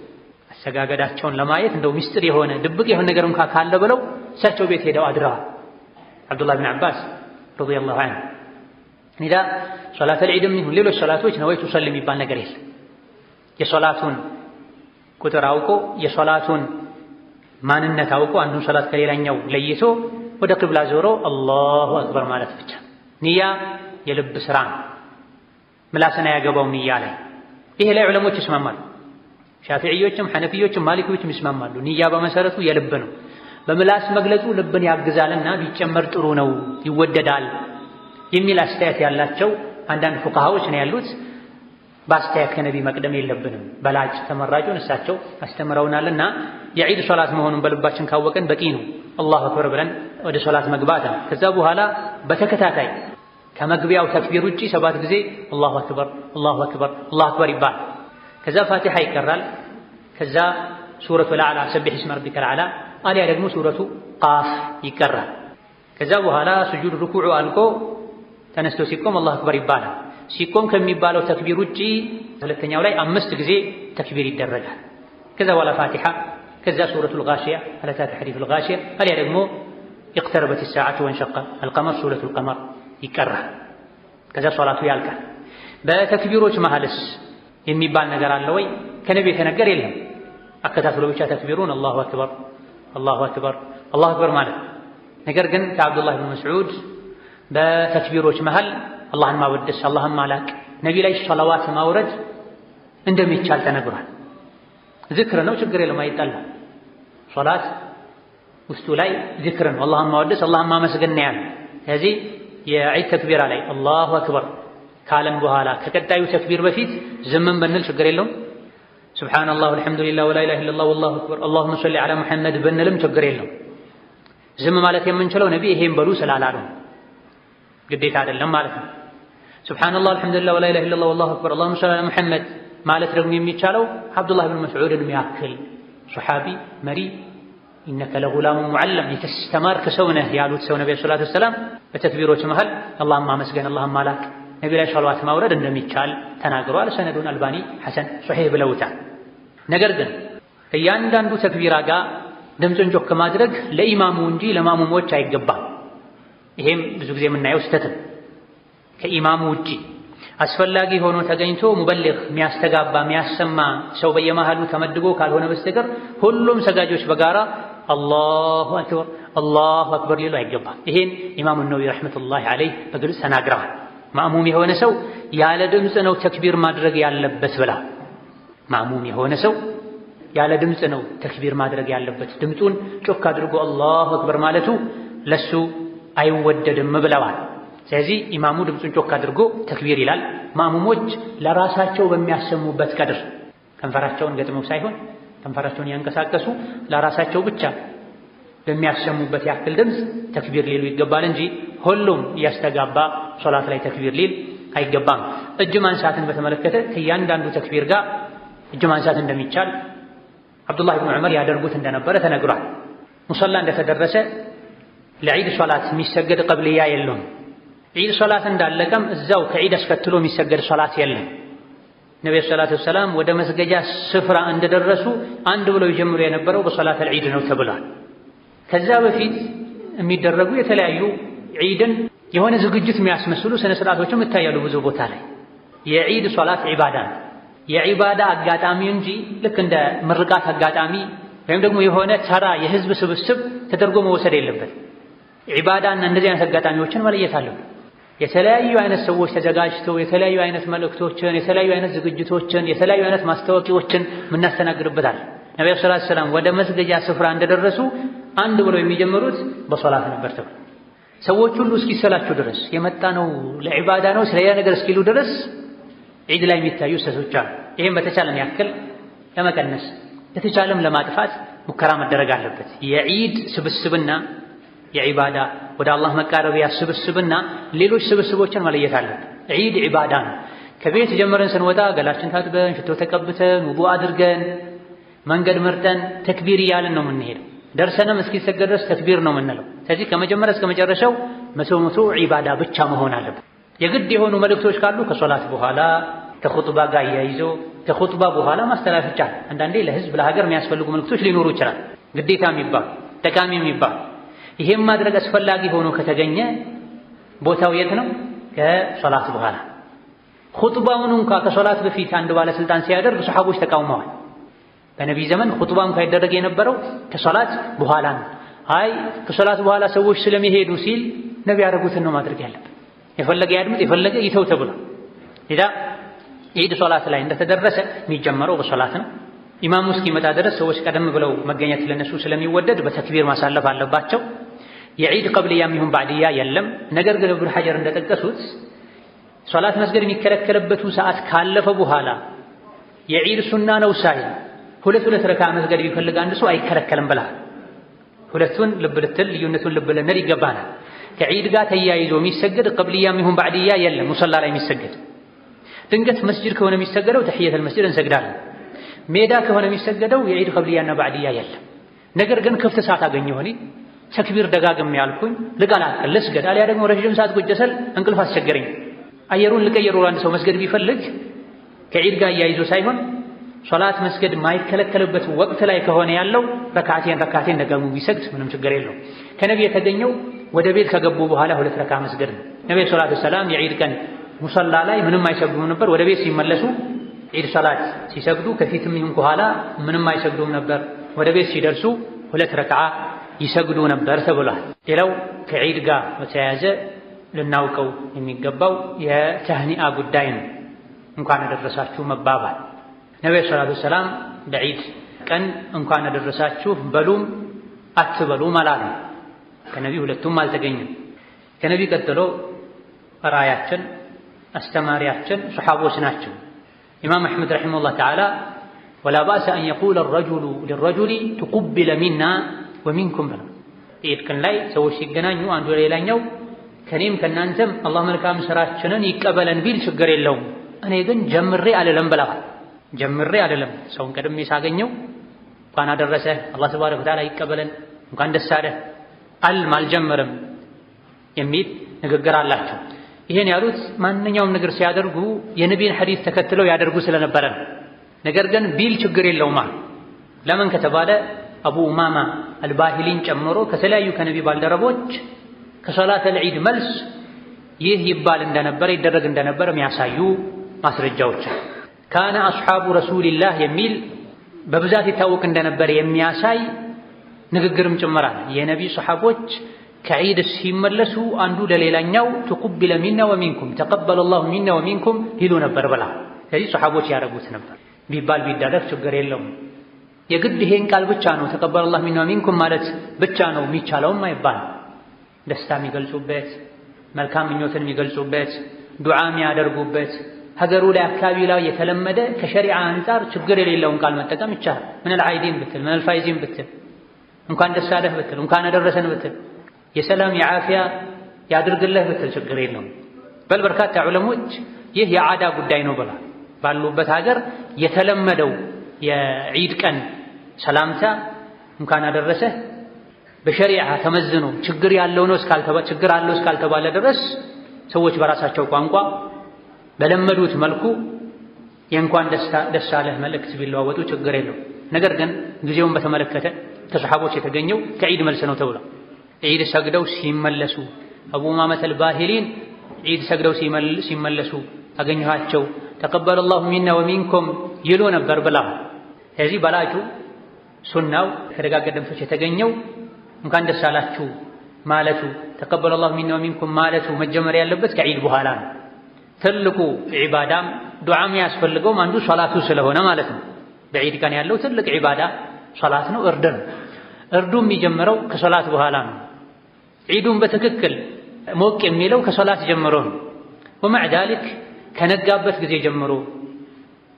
አሰጋገዳቸውን ለማየት እንደው ምስጢር የሆነ ድብቅ የሆነ ነገር እንኳ ካለ ብለው እሳቸው ቤት ሄደው አድረዋል። አብዱላህ ብን ዓባስ ረዲየላሁ ዐንሁ ኒዳ ሶላተል ዒድም ይሁን ሌሎች ሶላቶች ነወይቱ ሶሊ የሚባል ነገር የለም። የሶላቱን ቁጥር አውቆ የሶላቱን ማንነት አውቆ አንዱን ሶላት ከሌላኛው ለይቶ ወደ ቂብላ ዞሮ አላሁ አክበር ማለት ብቻ። ንያ የልብ ስራ ነው። ምላስን አያገባውም ንያ ላይ። ይሄ ላይ ዑለሞች ይስማማሉ። ሻፊዕዮችም ሐነፊዮችም ማሊኪዮችም ይስማማሉ። ንያ በመሰረቱ የልብ ነው። በምላስ መግለጹ ልብን ያግዛልና ቢጨመር ጥሩ ነው ይወደዳል የሚል አስተያየት ያላቸው አንዳንድ ፉቃሃዎች ነው ያሉት። በአስተያየት ከነቢ መቅደም የለብንም። በላጭ ተመራጩን እሳቸው አስተምረውናልና የዒድ ሶላት መሆኑን በልባችን ካወቀን በቂ ነው። አላሁ አክበር ብለን ወደ ሶላት መግባት። ከዛ በኋላ በተከታታይ ከመግቢያው ተክቢር ውጪ 7 ጊዜ አላሁ አክበር አላሁ አክበር አላሁ አክበር ይባል። ከዛ ፋቲሓ ይቀራል። ከዛ ሱረቱል አዕላ ሰቢሕ እስመ ረቢከል አዕላ አሊያ ደግሞ ሱረቱ ቃፍ ይቀራል። ከዛ በኋላ ስጁድ ሩኩዑ አልቆ ተነስቶ ሲቆም አላሁ አክበር ይባላል። ሲቆም ከሚባለው ተክቢር ውጪ ሁለተኛው ላይ 5 ጊዜ ተክቢር ይደረጋል። ከዛ በኋላ ፋቲሓ፣ ከዛ ሱረቱል ጋሺያ ሀል አታከ ሐዲሱል ጋሺያ አሊያ ደግሞ ኢቅተረበት ሰዓቱ ወንሸቀ አልቀመር ሱረቱል ቀመር ይቀራል። ከዛ ሶላቱ ያልቃል። በተክቢሮች መሀልስ የሚባል ነገር አለ ወይ? ከነቢ የተነገር የለም። አከታትሎ ብቻ ተክቢሩን አላሁ አክበር አላሁ አክበር አላሁ አክበር ማለት። ነገር ግን ከአብዱላህ ብን መስዑድ በተክቢሮች መሃል አላህን ማወደስ አላህን ማላቅ ነቢ ላይ ሰላዋት ማውረድ እንደሚቻል ተነግሯል። ዝክር ነው፣ ችግር የለም፣ አይጣላም። ሶላት ውስጡ ላይ ዝክር ነው፣ አላህን ማወደስ አላህን ማመስገን ነው ያለው። ስለዚህ የዒድ ተክቢራ ላይ አላሁ አክበር ካለን በኋላ ከቀጣዩ ተክቢር በፊት ዝምን ብንል ችግር የለውም። ሱብሓነላህ ወልሐምዱሊላህ ወላ ኢላሃ ኢለላህ ወላሁ አክበር አላሁመ ሰሊ ዐላ ሙሐመድ ብንልም ችግር የለውም። ዝም ማለት የምንችለው ነቢ ይሄን በሉ ስላላሉ ግዴታ አይደለም ማለት ነው። ሱብሓነላህ ወልሐምዱሊላህ ወላ ኢላሃ ኢለላህ ወላሁ አክበር አላሁመ ሰሊ ዐላ ሙሐመድ ማለት ደግሞ የሚቻለው አብዱላህ ብን መስዑድን የሚያክል ሱሐቢ መሪ ኢነከ ለጉላሙን ሙዐለም የተስተማርክ ሰው ነህ ያሉት ሰው ነብዩ ሰለላሁ ዐለይሂ ወሰለም በተክቢሮች መሃል አላህን ማመስገን አላህን ማላክ ነቢ ላይ ሰላዋት ማውረድ እንደሚቻል ተናግረዋል። ሰነዱን አልባኒ ሐሰን ሶሒህ ብለውታል። ነገር ግን እያንዳንዱ ተክቢራ ጋር ድምፅን ጮክ ማድረግ ለኢማሙ እንጂ ለማሙሞች አይገባም። ይሄም ብዙ ጊዜ የምናየው ስህተት ነው። ከኢማሙ ውጪ አስፈላጊ ሆኖ ተገኝቶ ሙበሊግ የሚያስተጋባ የሚያሰማ ሰው በየመሃሉ ተመድቦ ካልሆነ በስተቀር ሁሉም ሰጋጆች በጋራ አላሁ አክበር አላሁ አክበር ሊሉ አይገባም። ይሄን ኢማሙ ነወዊ ረሕመቱላሂ ዐለይህ በግልጽ ተናግረዋል። ማእሙም የሆነ ሰው ያለ ድምፅ ነው ተክቢር ማድረግ ያለበት ብላ ማእሙም የሆነ ሰው ያለ ድምፅ ነው ተክቢር ማድረግ ያለበት። ድምፁን ጮክ አድርጎ አላሁ አክበር ማለቱ ለሱ አይወደድም ብለዋል። ስለዚህ ኢማሙ ድምፁን ጮክ አድርጎ ተክቢር ይላል። ማእሙሞች ለራሳቸው በሚያሰሙበት ቀድር ከንፈራቸውን ገጥመው ሳይሆን ከንፈራቸውን ያንቀሳቀሱ ለራሳቸው ብቻ በሚያሰሙበት ያክል ድምፅ ተክቢር ሊሉ ይገባል እንጂ ሁሉም እያስተጋባ ሶላት ላይ ተክቢር ሊል አይገባም። እጅ ማንሳትን በተመለከተ ከእያንዳንዱ ተክቢር ጋር እጅ ማንሳት እንደሚቻል አብዱላህ ብን ዑመር ያደርጉት እንደነበረ ተነግሯል። ሙሰላ እንደተደረሰ ለዒድ ሶላት የሚሰገድ ቀብልያ የለውም። ዒድ ሶላት እንዳለቀም እዛው ከዒድ አስከትሎ የሚሰገድ ሶላት የለም። ነቢዩ ሰላቱ ወሰላም ወደ መስገጃ ስፍራ እንደደረሱ አንድ ብለው ይጀምሩ የነበረው በሶላት አልዒድ ነው ተብሏል። ከዛ በፊት የሚደረጉ የተለያዩ ዒድን የሆነ ዝግጅት የሚያስመስሉ ስነ ስርዓቶችም ይታያሉ ብዙ ቦታ ላይ። የዒድ ሶላት ዒባዳ ነው፣ የዒባዳ አጋጣሚ እንጂ ልክ እንደ ምርቃት አጋጣሚ ወይም ደግሞ የሆነ ተራ የህዝብ ስብስብ ተደርጎ መወሰድ የለበት። ዒባዳና እንደዚህ አይነት አጋጣሚዎችን መለየት አለብን። የተለያዩ አይነት ሰዎች ተዘጋጅተው የተለያዩ አይነት መልእክቶችን፣ የተለያዩ አይነት ዝግጅቶችን፣ የተለያዩ አይነት ማስታወቂያዎችን የምናስተናግድበታል። ነብዩ ሰለላሁ ዐለይሂ ወሰለም ወደ መስገጃ ስፍራ እንደደረሱ አንድ ብለው የሚጀምሩት በሶላት ነበር ተብሎ ሰዎች ሁሉ እስኪሰላቸው ድረስ የመጣ ነው ለዒባዳ ነው ስለያ ነገር እስኪሉ ድረስ ዒድ ላይ የሚታዩ ስህተቶች አሉ። ይሄን በተቻለን ያክል ለመቀነስ በተቻለም ለማጥፋት ሙከራ መደረግ አለበት። የዒድ ስብስብና የዒባዳ ወደ አላህ መቃረቢያ ስብስብና ሌሎች ስብስቦችን መለየት አለብን። ዒድ ዒባዳ ነው። ከቤት ጀምረን ስንወጣ ገላችን ታጥበን ሽቶ ተቀብተን ውዱእ አድርገን መንገድ መርጠን ተክቢር እያልን ነው የምንሄደው። ደርሰንም እስኪሰገድ ድረስ ተክቢር ነው የምንለው። ስለዚህ ከመጀመሪያ እስከ መጨረሻው መቶ ዒባዳ ብቻ መሆን አለበት። የግድ የሆኑ መልእክቶች ካሉ ከሶላት በኋላ ከኹጥባ ጋር እያይዞ ከኹጥባ በኋላ ማስተላለፍ ይቻላል። አንዳንዴ ለህዝብ ለሀገር የሚያስፈልጉ መልእክቶች ሊኖሩ ይችላል፣ ግዴታ የሚባል ጠቃሚ የሚባል ይሄም ማድረግ አስፈላጊ ሆኖ ከተገኘ ቦታው የት ነው? ከሶላት በኋላ። ኹጥባውን እንኳ ከሶላት በፊት አንድ ባለስልጣን ሲያደርግ ሰሓቦች ተቃውመዋል። በነቢይ ዘመን ኹጥባ እንኳ ይደረግ የነበረው ከሶላት በኋላ ነው። አይ ከሶላት በኋላ ሰዎች ስለሚሄዱ ሲል ነቢ ያደረጉትን ነው ማድረግ ያለበት። የፈለገ ያድምጥ የፈለገ ይተው ተብሏል። ኢዳ ዒድ ሶላት ላይ እንደተደረሰ የሚጀመረው በሶላት ነው። ኢማሙ እስኪመጣ ድረስ ሰዎች ቀደም ብለው መገኘት ለነሱ ስለሚወደድ በተክቢር ማሳለፍ አለባቸው። የዒድ ቀብልያም ይሁን ባዕድያ የለም። ነገር ግን ኢብኑ ሐጀር እንደጠቀሱት ሶላት መስገድ የሚከለከልበቱ ሰዓት ካለፈ በኋላ የዒድ ሱና ነው ሳይል ሁለት ረካ መስገድ ቢፈልግ አንድ ሰው አይከለከልም ብለዋል። ሁለቱን ልብ ልትል ልዩነቱን ልብ ልንል ይገባናል። ከዒድ ጋር ተያይዞ የሚሰገድ ቀብልያም ይሁን ባዕድያ የለም። ሙሰላ ላይ የሚሰገድ ድንገት መስጂድ ከሆነ የሚሰገደው ተሕየተል መስጂድ እንሰግዳለን። ሜዳ ከሆነ የሚሰገደው የዒድ ቀብልያና ባዕድያ የለም። ነገር ግን ክፍት ሰዓት አገኘሁ እኔ ተክቢር ደጋግም ያልኩኝ ልቀላቅል ልስገድ፣ አሊያ ደግሞ ረዥም ሰዓት ቁጭ ስል እንቅልፍ አስቸገረኝ፣ አየሩን ልቀይሩ አንድ ሰው መስገድ ቢፈልግ ከዒድ ጋር እያይዞ ሳይሆን ሶላት መስገድ ማይከለከልበት ወቅት ላይ ከሆነ ያለው ረካቴን ደጋግሞ ቢሰግድ ምንም ችግር የለው። ከነቢ የተገኘው ወደ ቤት ከገቡ በኋላ ሁለት ረካ መስገድ ነው። ነብዩ ሰለላሁ ዐለይሂ ወሰለም የዒድ ቀን ሙሰላ ላይ ምንም አይሰግዱም ነበር። ወደ ቤት ሲመለሱ ዒድ ሶላት ሲሰግዱ ከፊትም ይሁን ከኋላ ምንም አይሰግዱም ነበር። ወደ ቤት ሲደርሱ ሁለት ረክዓ ይሰግዱ ነበር ተብሏል። ሌላው ከዒድ ጋር በተያያዘ ልናውቀው የሚገባው የተህኒአ ጉዳይ ነው። እንኳን አደረሳችሁ መባባል። ነብዩ ሰለላሁ ዐለይሂ ወሰለም በዒድ ቀን እንኳን አደረሳችሁ በሉም አትበሉም አላለም። ከነቢ ሁለቱም አልተገኘም። ከነቢ ቀጥሎ ራያችን አስተማሪያችን ሰሓቦች ናቸው። ኢማም አሕመድ ረሒመሁላህ ተዓላ ወላ ባእሰ አን የቁለ ረጁሉ ሊረጁሊ ተቁቢለ ሚና ወሚንኩም ብለው ዒድ ቀን ላይ ሰዎች ሲገናኙ አንዱ ሌላኛው ከኔም ከናንተም አላህ መልካም ስራችንን ይቀበለን ቢል ችግር የለውም፣ እኔ ግን ጀምሬ አልለም ብለዋል። ጀምሬ አይደለም ሰውን ቀድሜ ሳገኘው እንኳን አደረሰህ አላህ ተባረከ ወተዓላ ይቀበለን እንኳን ደስ አለህ አልጀመርም የሚል ንግግር አላቸው። ይሄን ያሉት ማንኛውም ነገር ሲያደርጉ የነቢይን ሐዲስ ተከትለው ያደርጉ ስለነበረ ነው። ነገር ግን ቢል ችግር የለውም። ለምን ከተባለ አቡ ኡማማ አልባሂሊን ጨምሮ ከተለያዩ ከነቢ ባልደረቦች ከሶላት አልዒድ መልስ ይህ ይባል እንደነበረ ይደረግ እንደነበረ የሚያሳዩ ማስረጃዎች ካነ አስሓቡ ረሱልላህ የሚል በብዛት ይታወቅ እንደነበረ የሚያሳይ ንግግርም ጭምራል። የነቢ ሰሐቦች ከዒድ ሲመለሱ አንዱ ለሌላኛው ተቀበለ ሚና ወሚንኩም ተቀበለ አላሁ ሚና ወሚንኩም ይሉ ነበር ብላ። ስለዚህ ሰሐቦች ያደረጉት ነበር ቢባል ቢደረግ ችግር የለውም። የግድ ይሄን ቃል ብቻ ነው ተቀበለ አላሁ ሚና ወሚንኩም ማለት ብቻ ነው የሚቻለውም አይባል። ደስታ የሚገልጹበት፣ መልካም ምኞትን የሚገልጹበት፣ ዱዓ የሚያደርጉበት ሀገሩ ላይ አካባቢ ላይ የተለመደ ከሸሪዓ አንፃር ችግር የሌለውን ቃል መጠቀም ይቻላል። ምን አልዓይዲን ብትል ምን አልፋይዚን ብትል እንኳን ደስ አለህ ብትል እንኳን አደረሰን ብትል የሰላም የዓፊያ ያድርግልህ ብትል ችግር የለውም። በል በርካታ ዑለሞች ይህ የዓዳ ጉዳይ ነው ብላ ባሉበት ሀገር የተለመደው የዒድ ቀን ሰላምታ እንኳን አደረሰህ በሸሪዓ ተመዝኖ ችግር ያለው ነው እስካልተባለ ድረስ ሰዎች በራሳቸው ቋንቋ በለመዱት መልኩ የእንኳን ደስ አለህ መልእክት ቢለዋወጡ ችግር የለው። ነገር ግን ጊዜውን በተመለከተ ከሰሐቦች የተገኘው ከዒድ መልስ ነው ተብሏል። ዒድ ሰግደው ሲመለሱ አቡ ኡማመት አልባሂሊን ዒድ ሰግደው ሲመለሱ አገኘኋቸው ተቀበለ አላሁ ሚና ወሚንኩም ይሉ ነበር ብላ። ስለዚህ በላጩ ሱናው ከደጋግ ቀደምቶች የተገኘው እንኳን ደስ አላችሁ ማለቱ ተቀበለ አላሁ ሚና ወሚንኩም ማለቱ መጀመር ያለበት ከዒድ በኋላ ነው። ትልቁ ዒባዳም ዱዓም ያስፈልገው አንዱ ሶላቱ ስለሆነ ማለት ነው። በዒድ ቀን ያለው ትልቅ ዒባዳ ሶላት ነው፣ እርድ ነው። እርዱ የሚጀምረው ከሶላት በኋላ ነው። ዒዱን በትክክል ሞቅ የሚለው ከሶላት ጀምሮ ነው። ወመዕ ዛሊክ ከነጋበት ጊዜ ጀምሮ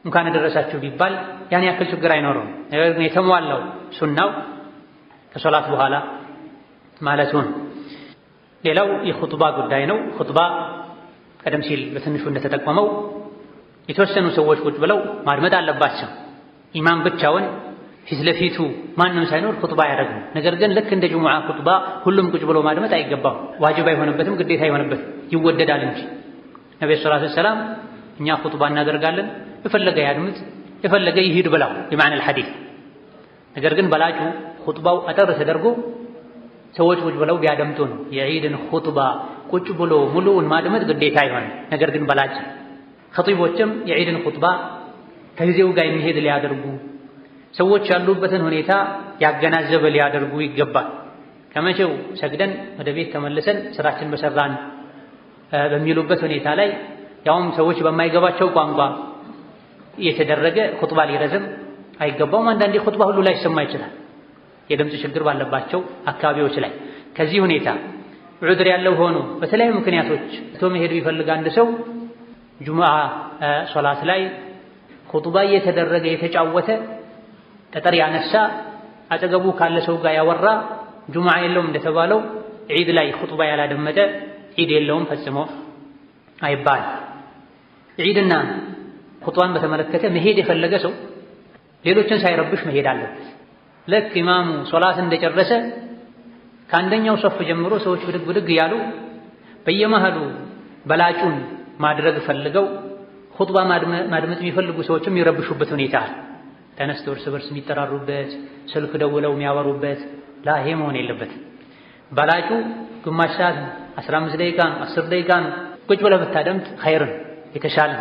እንኳን አደረሳችሁ ቢባል ያን ያክል ችግር አይኖረውም። ነገር ግን የተሟላው ሱናው ከሶላት በኋላ ማለቱ ነው። ሌላው የኹጥባ ጉዳይ ነው። ኹጥባ ቀደም ሲል በትንሹ እንደተጠቆመው የተወሰኑ ሰዎች ቁጭ ብለው ማድመጥ አለባቸው። ኢማም ብቻውን ፊት ለፊቱ ማንም ሳይኖር ኹጥባ ያደርግ። ነገር ግን ልክ እንደ ጁሙዓ ኹጥባ ሁሉም ቁጭ ብሎ ማድመጥ አይገባም። ዋጅብ አይሆንበትም፣ ግዴታ አይሆንበትም፣ ይወደዳል እንጂ ነብዩ ሰለላሁ ዐለይሂ ወሰለም እኛ ኹጥባ እናደርጋለን የፈለገ ያድምጥ የፈለገ ይሂድ ብለው በማዕና الحديث። ነገር ግን በላጩ ኹጥባው አጠር ተደርጎ ሰዎች ቁጭ ብለው ቢያደምጡ ነው። የዒድን ኹጥባ ቁጭ ብሎ ሙሉውን ማድመጥ ግዴታ አይሆንም። ነገር ግን በላጭ ኸጢቦችም የዒድን ኹጥባ ከጊዜው ጋር የሚሄድ ሊያደርጉ ሰዎች ያሉበትን ሁኔታ ያገናዘበ ሊያደርጉ ይገባል። ከመቼው ሰግደን ወደ ቤት ተመልሰን ስራችን በሰራን በሚሉበት ሁኔታ ላይ ያውም ሰዎች በማይገባቸው ቋንቋ የተደረገ ኹጥባ ሊረዝም አይገባውም። አንዳንዴ ኹጥባ ሁሉ ላይ ይሰማ ይችላል የድምፅ ችግር ባለባቸው አካባቢዎች ላይ። ከዚህ ሁኔታ ዑድር ያለው ሆኖ በተለያዩ ምክንያቶች መሄድ ቢፈልግ አንድ ሰው ጁሙዓ ሶላት ላይ ኹጥባ እየተደረገ የተጫወተ ጠጠር ያነሳ አጠገቡ ካለ ሰው ጋር ያወራ ጁሙዓ የለውም እንደተባለው ዒድ ላይ ኹጥባ ያላደመጠ ዒድ የለውም ፈጽሞ አይባል። ዒድና ኹጥባን በተመለከተ መሄድ የፈለገ ሰው ሌሎችን ሳይረብሽ መሄድ አለበት። ልክ ኢማሙ ሶላት እንደጨረሰ ከአንደኛው ሶፍ ጀምሮ ሰዎች ብድግ ብድግ እያሉ በየመሃሉ በላጩን ማድረግ ፈልገው ኹጥባ ማድመጥ የሚፈልጉ ሰዎችም የሚረብሹበት ሁኔታ ተነስተው እርስ በርስ የሚጠራሩበት ስልክ ደውለው የሚያወሩበት ይሄ መሆን የለበትም። በላጩ ግማሽ ሰዓት 15 ደቂቃ 10 ደቂቃ ቁጭ ብለህ ብታደምጥ ኸይር የተሻለ።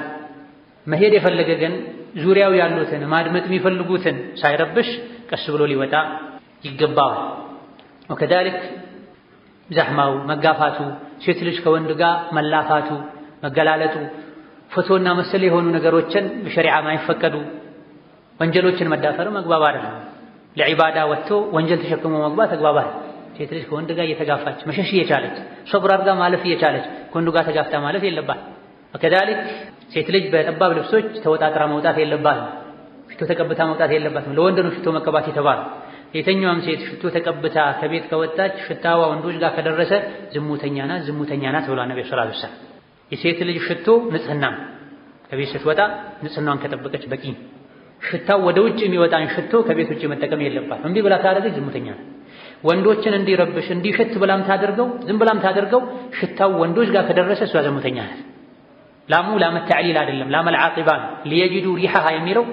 መሄድ የፈለገ ግን ዙሪያው ያሉትን ማድመጥ የሚፈልጉትን ሳይረብሽ ቀስ ብሎ ሊወጣ ይገባዋል። ወከዛሊክ ዛህማው መጋፋቱ፣ ሴት ልጅ ከወንድ ጋር መላፋቱ፣ መገላለጡ፣ ፎቶና መሰል የሆኑ ነገሮችን በሸሪዓ ማይፈቀዱ ወንጀሎችን መዳፈር መግባብ አይደለም። ለዒባዳ ወጥቶ ወንጀል ተሸክሞ መግባት ተግባብ አይደለም። ሴት ልጅ ከወንድ ጋር እየተጋፋች መሸሽ እየቻለች ሶብር አድርጋ ማለፍ እየቻለች ከወንዱ ጋር ተጋፍታ ማለፍ የለባት። ወከዛሊክ ሴት ልጅ በጠባብ ልብሶች ተወጣጥራ መውጣት የለባትም። ሽቶ ተቀብታ መውጣት የለባትም። ለወንድ ነው ሽቶ መቀባት የተባለው። የተኛዋም ሴት ሽቶ ተቀብታ ከቤት ከወጣች ሽታዋ ወንዶች ጋር ከደረሰ ዝሙተኛ ናት ብሏል ነብዩ ሰለላሁ ዐለይሂ ወሰለም። የሴት ልጅ ሽቶ ንጽህና ከቤት ስትወጣ ንጽህናዋን ከጠበቀች በቂ። ሽታው ወደ ውጭ የሚወጣን ሽቶ ከቤት ውጭ መጠቀም የለባትም። እምቢ ብላ ታደርገች ዝሙተኛ ናት። ወንዶችን እንዲረብሽ እንዲሸት ብላም ታደርገው ዝም ብላም ታደርገው ሽታው ወንዶች ጋር ከደረሰ እሷ ዝሙተኛ ናት። ላሙ ላም ተዕሊል አይደለም፣ ላም አልዓቂባ ሊየጅዱ ሪሐሃ የሚለው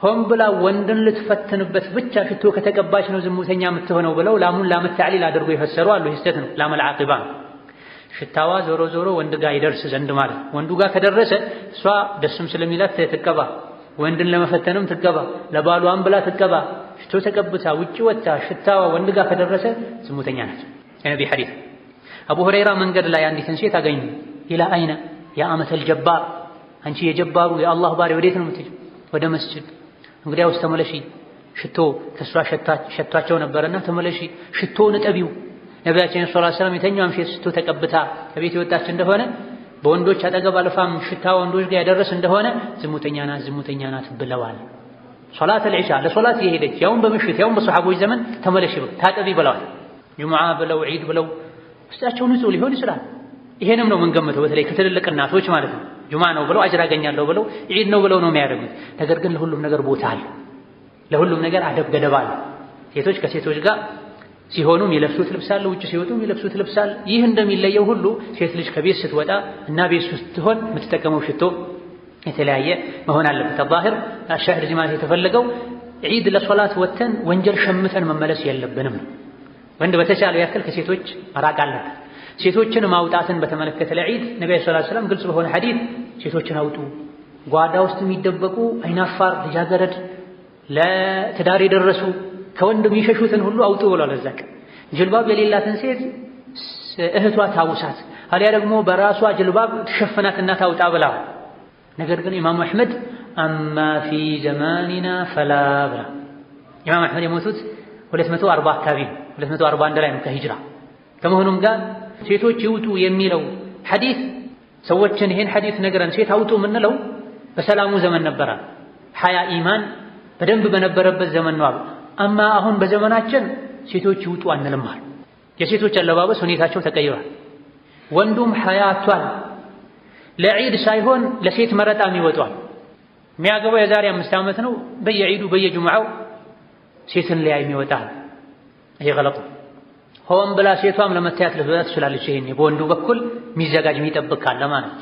ሆን ብላ ወንድን ልትፈትንበት ብቻ ሽቶ ከተቀባች ነው ዝሙተኛ የምትሆነው ብለው ላሙን ላም ተዕሊል አድርጎ የፈሰሩ አሉ። ይስተት ነው ላም አልዓቂባ። ሽታዋ ዞሮ ዞሮ ወንድ ጋር ይደርስ ዘንድ ማለት ወንዱ ጋር ከደረሰ እሷ ደስም ስለሚላት ትቀባ፣ ወንድን ለመፈተንም ትቀባ፣ ለባሏም ብላ ትቀባ። ሽቶ ተቀብታ ውጪ ወጣ ሽታዋ ወንድ ጋር ከደረሰ ዝሙተኛ ናት። የነቢ ሐዲስ አቡ ሁረይራ መንገድ ላይ አንዲትን ሴት አገኙ። ኢላ አይነ ያ አመተል ጀባር፣ አንቺ የጀባሩ የአላህ ባሪያ ወዴት ነው የምትሄጂው? ወደ መስጂድ። እንግዲያውስ ተመለሺ፣ ሽቶ ከሷ ሸቷቸው ነበርና ተመለሺ፣ ሽቶውን እጠቢው። ነቢያችን ሰለላሁ ዐለይሂ ወሰለም የተኛውም ሴት ሽቶ ተቀብታ ከቤት የወጣች እንደሆነ በወንዶች አጠገብ አልፋም ሽታ ወንዶች ጋር ያደረስ እንደሆነ ዝሙተኛ ናት ብለዋል። ሶላት አልዒሻ ለሶላት የሄደች ያውም በምሽት ያውም በሰሐቦች ዘመን ተመለሽ ታጠቢ ብለዋል። ጁሙዓ ብለው ዒድ ብለው ውስጣቸው ንጹህ ሊሆን ይችላል። ይሄንም ነው የምንገምተው፣ በተለይ ከትልልቅ እናቶች ማለት ነው። ጁሙዓ ነው ብለው አጅር አገኛለሁ ብለው ዒድ ነው ብለው ነው የሚያደርጉት። ነገር ግን ለሁሉም ነገር ቦታ አለ፣ ለሁሉም ነገር አደብ ገደብ አለ። ሴቶች ከሴቶች ጋር ሲሆኑም የለብሱት ልብስ አለ፣ ውጭ ሲወጡም የለብሱት ልብስ አለ። ይህ እንደሚለየው ሁሉ ሴት ልጅ ከቤት ስትወጣ እና ቤት ስትሆን የምትጠቀመው ሽቶ የተለያየ መሆን አለበት። አዛሂር አሻህር ጅማት የተፈለገው ዒድ ለሶላት ወተን ወንጀል ሸምተን መመለስ የለብንም። ወንድ በተቻለው ያክል ከሴቶች መራቅ አለበት። ሴቶችን ማውጣትን በተመለከተ ለዒድ ነብዩ ሰለላሁ ዐለይሂ ወሰለም ግልጽ በሆነ ሐዲስ ሴቶችን አውጡ፣ ጓዳ ውስጥ የሚደበቁ አይናፋር ልጃገረድ፣ ለትዳር የደረሱ ከወንድ የሚሸሹትን ሁሉ አውጡ ብሏል። እዛ ቀን ጅልባብ የሌላትን ሴት እህቷ ታውሳት፣ አሊያ ደግሞ በራሷ ጅልባብ ትሸፍናትና ታውጣ ብላ። ነገር ግን ኢማሙ አሕመድ አማ ፊ ዘማኒና ፈላ ብላ። ኢማሙ አሕመድ የሞቱት 240 አካባቢ 241 ላይ ነው ከሂጅራ። ከመሆኑም ጋር ሴቶች ይውጡ የሚለው ሐዲስ ሰዎችን ይሄን ሐዲስ ነገረን ሴት አውጡ የምንለው በሰላሙ ዘመን ነበረ፣ ሐያ ኢማን በደንብ በነበረበት ዘመን ነው። አማ አሁን በዘመናችን ሴቶች ይውጡ አንልም። የሴቶች አለባበስ ሁኔታቸው ተቀይሯል። ወንዱም ሐያ አጥቷል። ለዒድ ሳይሆን ለሴት መረጣም ይወጣል። የሚያገባው የዛሬ 5 ዓመት ነው። በየዒዱ በየጁምዓው ሴትን ላይ የሚወጣል። ይሄ ገለጥ። ሆን ብላ ሴቷም ለመታየት ልትወጣ ትችላለች። ይሄን በወንዱ በኩል የሚዘጋጅ የሚጠብቅ ካለ ማለት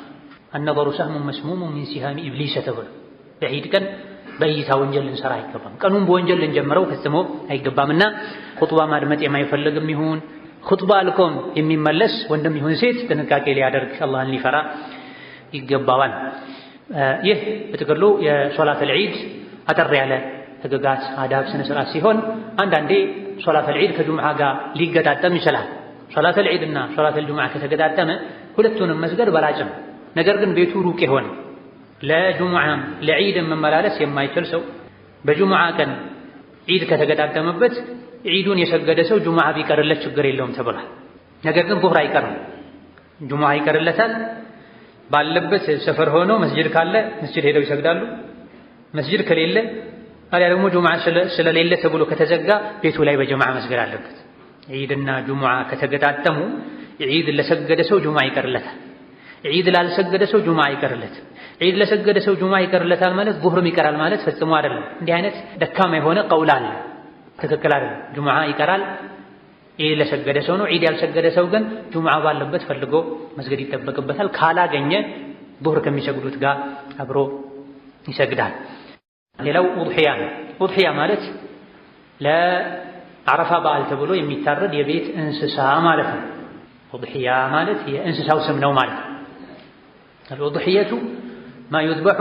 አነበሩ ሰህሙን መስሙሙን ሚን ሲሃሚ ኢብሊስ ተብሎ በዒድ ቀን በእይታ ወንጀል ልንሰራ አይገባም። ቀኑን በወንጀል ልንጀምረው ፈጽሞ አይገባምና ኹጥባ ማድመጥ የማይፈልግም ይሁን ኹጥባ አልቆም የሚመለስ ወንድም ይሁን ሴት ጥንቃቄ ሊያደርግ አላህን ሊፈራ ይገባዋል። ይህ በጥቅሉ የሶላተል ዒድ አጠር ያለ ህግጋት፣ አዳብ፣ ስነ ስርዓት ሲሆን አንዳንዴ ሶላተል ዒድ ከጁምዓ ጋር ሊገጣጠም ይችላል። ሶላተል ዒድ እና ሶላተል ጁምዓ ከተገጣጠመ ሁለቱንም መስገድ በላጭ ነው። ነገር ግን ቤቱ ሩቅ የሆነ ለጁምዓም ለዒድም መመላለስ የማይችል ሰው በጁምዓ ቀን ዒድ ከተገጣጠመበት ዒዱን የሰገደ ሰው ጁምዓ ቢቀርለት ችግር የለውም ተብሏል። ነገር ግን ዙህር አይቀርም፣ ጁምዓ ይቀርለታል። ባለበት ሰፈር ሆኖ መስጂድ ካለ መስጂድ ሄደው ይሰግዳሉ። መስጂድ ከሌለ አሊያ ደግሞ ጁምዓ ስለሌለ ተብሎ ከተዘጋ ቤቱ ላይ በጀማዓ መስገድ አለበት። ዒድና ጁምዓ ከተገጣጠሙ ዒድ ለሰገደ ሰው ጁምዓ ይቀርለታል፣ ዒድ ላልሰገደ ሰው ጁምዓ ይቀርለታል። ዒድ ለሰገደ ሰው ጁምዓ ይቀርለታል ማለት ዙህርም ይቀራል ማለት ፈጽሞ አይደለም። እንዲህ አይነት ደካማ የሆነ ቀውል አለ፣ ትክክል አይደለም። ጁምዓ ይቀራል ዒድ ለሰገደ ሰው ነው። ዒድ ያልሰገደ ሰው ግን ጁምዓ ባለበት ፈልጎ መስገድ ይጠበቅበታል። ካላገኘ ዙህር ከሚሰግዱት ጋር አብሮ ይሰግዳል። ሌላው ውድሕያ ነው። ውድሕያ ማለት ለዓረፋ በዓል ተብሎ የሚታረድ የቤት እንስሳ ማለት ነው። ውድሕያ ማለት የእንስሳው ስም ነው ማለት ነው። አልውድሕየቱ ማ ዩዝበሑ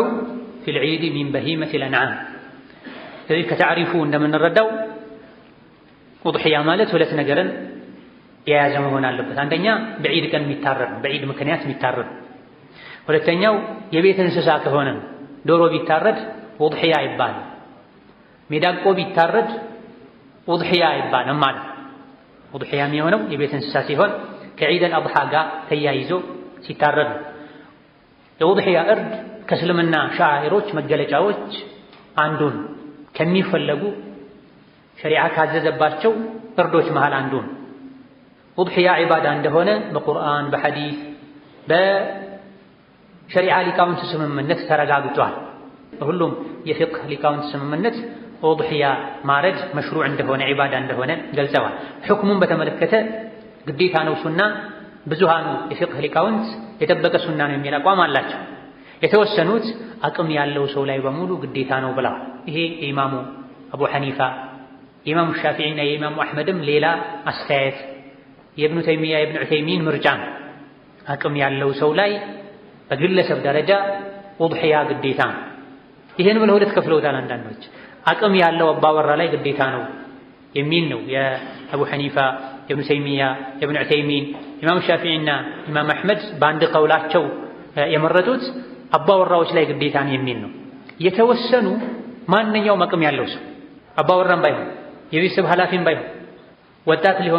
ፊል ዒድ ሚን በሂመቲል አንዓም። ስለዚህ ከተዕሪፉ እንደምንረዳው ውድሕያ ማለት ሁለት ነገርን የያዘ መሆን አለበት። አንደኛ በዒድ ቀን የሚታረድ ነው፣ በዒድ ምክንያት የሚታረድ። ሁለተኛው የቤት እንስሳ ከሆነ ዶሮ ቢታረድ ውድሕያ አይባልም። ሚዳቆ ቢታረድ ውድሕያ አይባልም ማለት ነው። ውድሕያ የሚሆነው የቤት እንስሳ ሲሆን ከዒድ አልአድሓ ጋር ተያይዞ ሲታረድ ነው። የውድሕያ እርድ ከእስልምና ሻዒሮች መገለጫዎች አንዱን ከሚፈለጉ ሸሪዓ ካዘዘባቸው እርዶች መሃል አንዱ ነው። ውድሕያ ዒባዳ እንደሆነ በቁርአን በሐዲስ በሸሪዓ ሊቃውንት ስምምነት ተረጋግጧል። በሁሉም የፊቅህ ሊቃውንት ስምምነት ውድሕያ ማረድ መሽሩዕ እንደሆነ ዒባዳ እንደሆነ ገልጸዋል። ሕክሙን በተመለከተ ግዴታ ነው ሱና፣ ብዙሃኑ የፊቅህ ሊቃውንት የጠበቀ ሱና ነው የሚል አቋም አላቸው። የተወሰኑት አቅም ያለው ሰው ላይ በሙሉ ግዴታ ነው ብለዋል። ይሄ የኢማሙ አቡ ሐኒፋ የኢማሙ ሻፊዒና የኢማሙ አሕመድም ሌላ አስተያየት፣ የኢብኑ ተይሚያ የኢብኑ ዑሰይሚን ምርጫ ነው። አቅም ያለው ሰው ላይ በግለሰብ ደረጃ ውድሕያ ግዴታ ነው። ይህን ብለው ሁለት ከፍለውታል አንዳንዶች። አቅም ያለው አባወራ ላይ ግዴታ ነው የሚል ነው የአቡ ሐኒፋ፣ የኢብኑ ተይሚያ፣ የኢብኑ ዑተይሚን፣ ኢማም ሻፊዒና ኢማም አሕመድ በአንድ ቀውላቸው የመረጡት አባወራዎች ላይ ግዴታ ነው የሚል ነው። የተወሰኑ ማንኛውም አቅም ያለው ሰው አባወራም ባይሆን የቤተሰብ ኃላፊም ባይሆን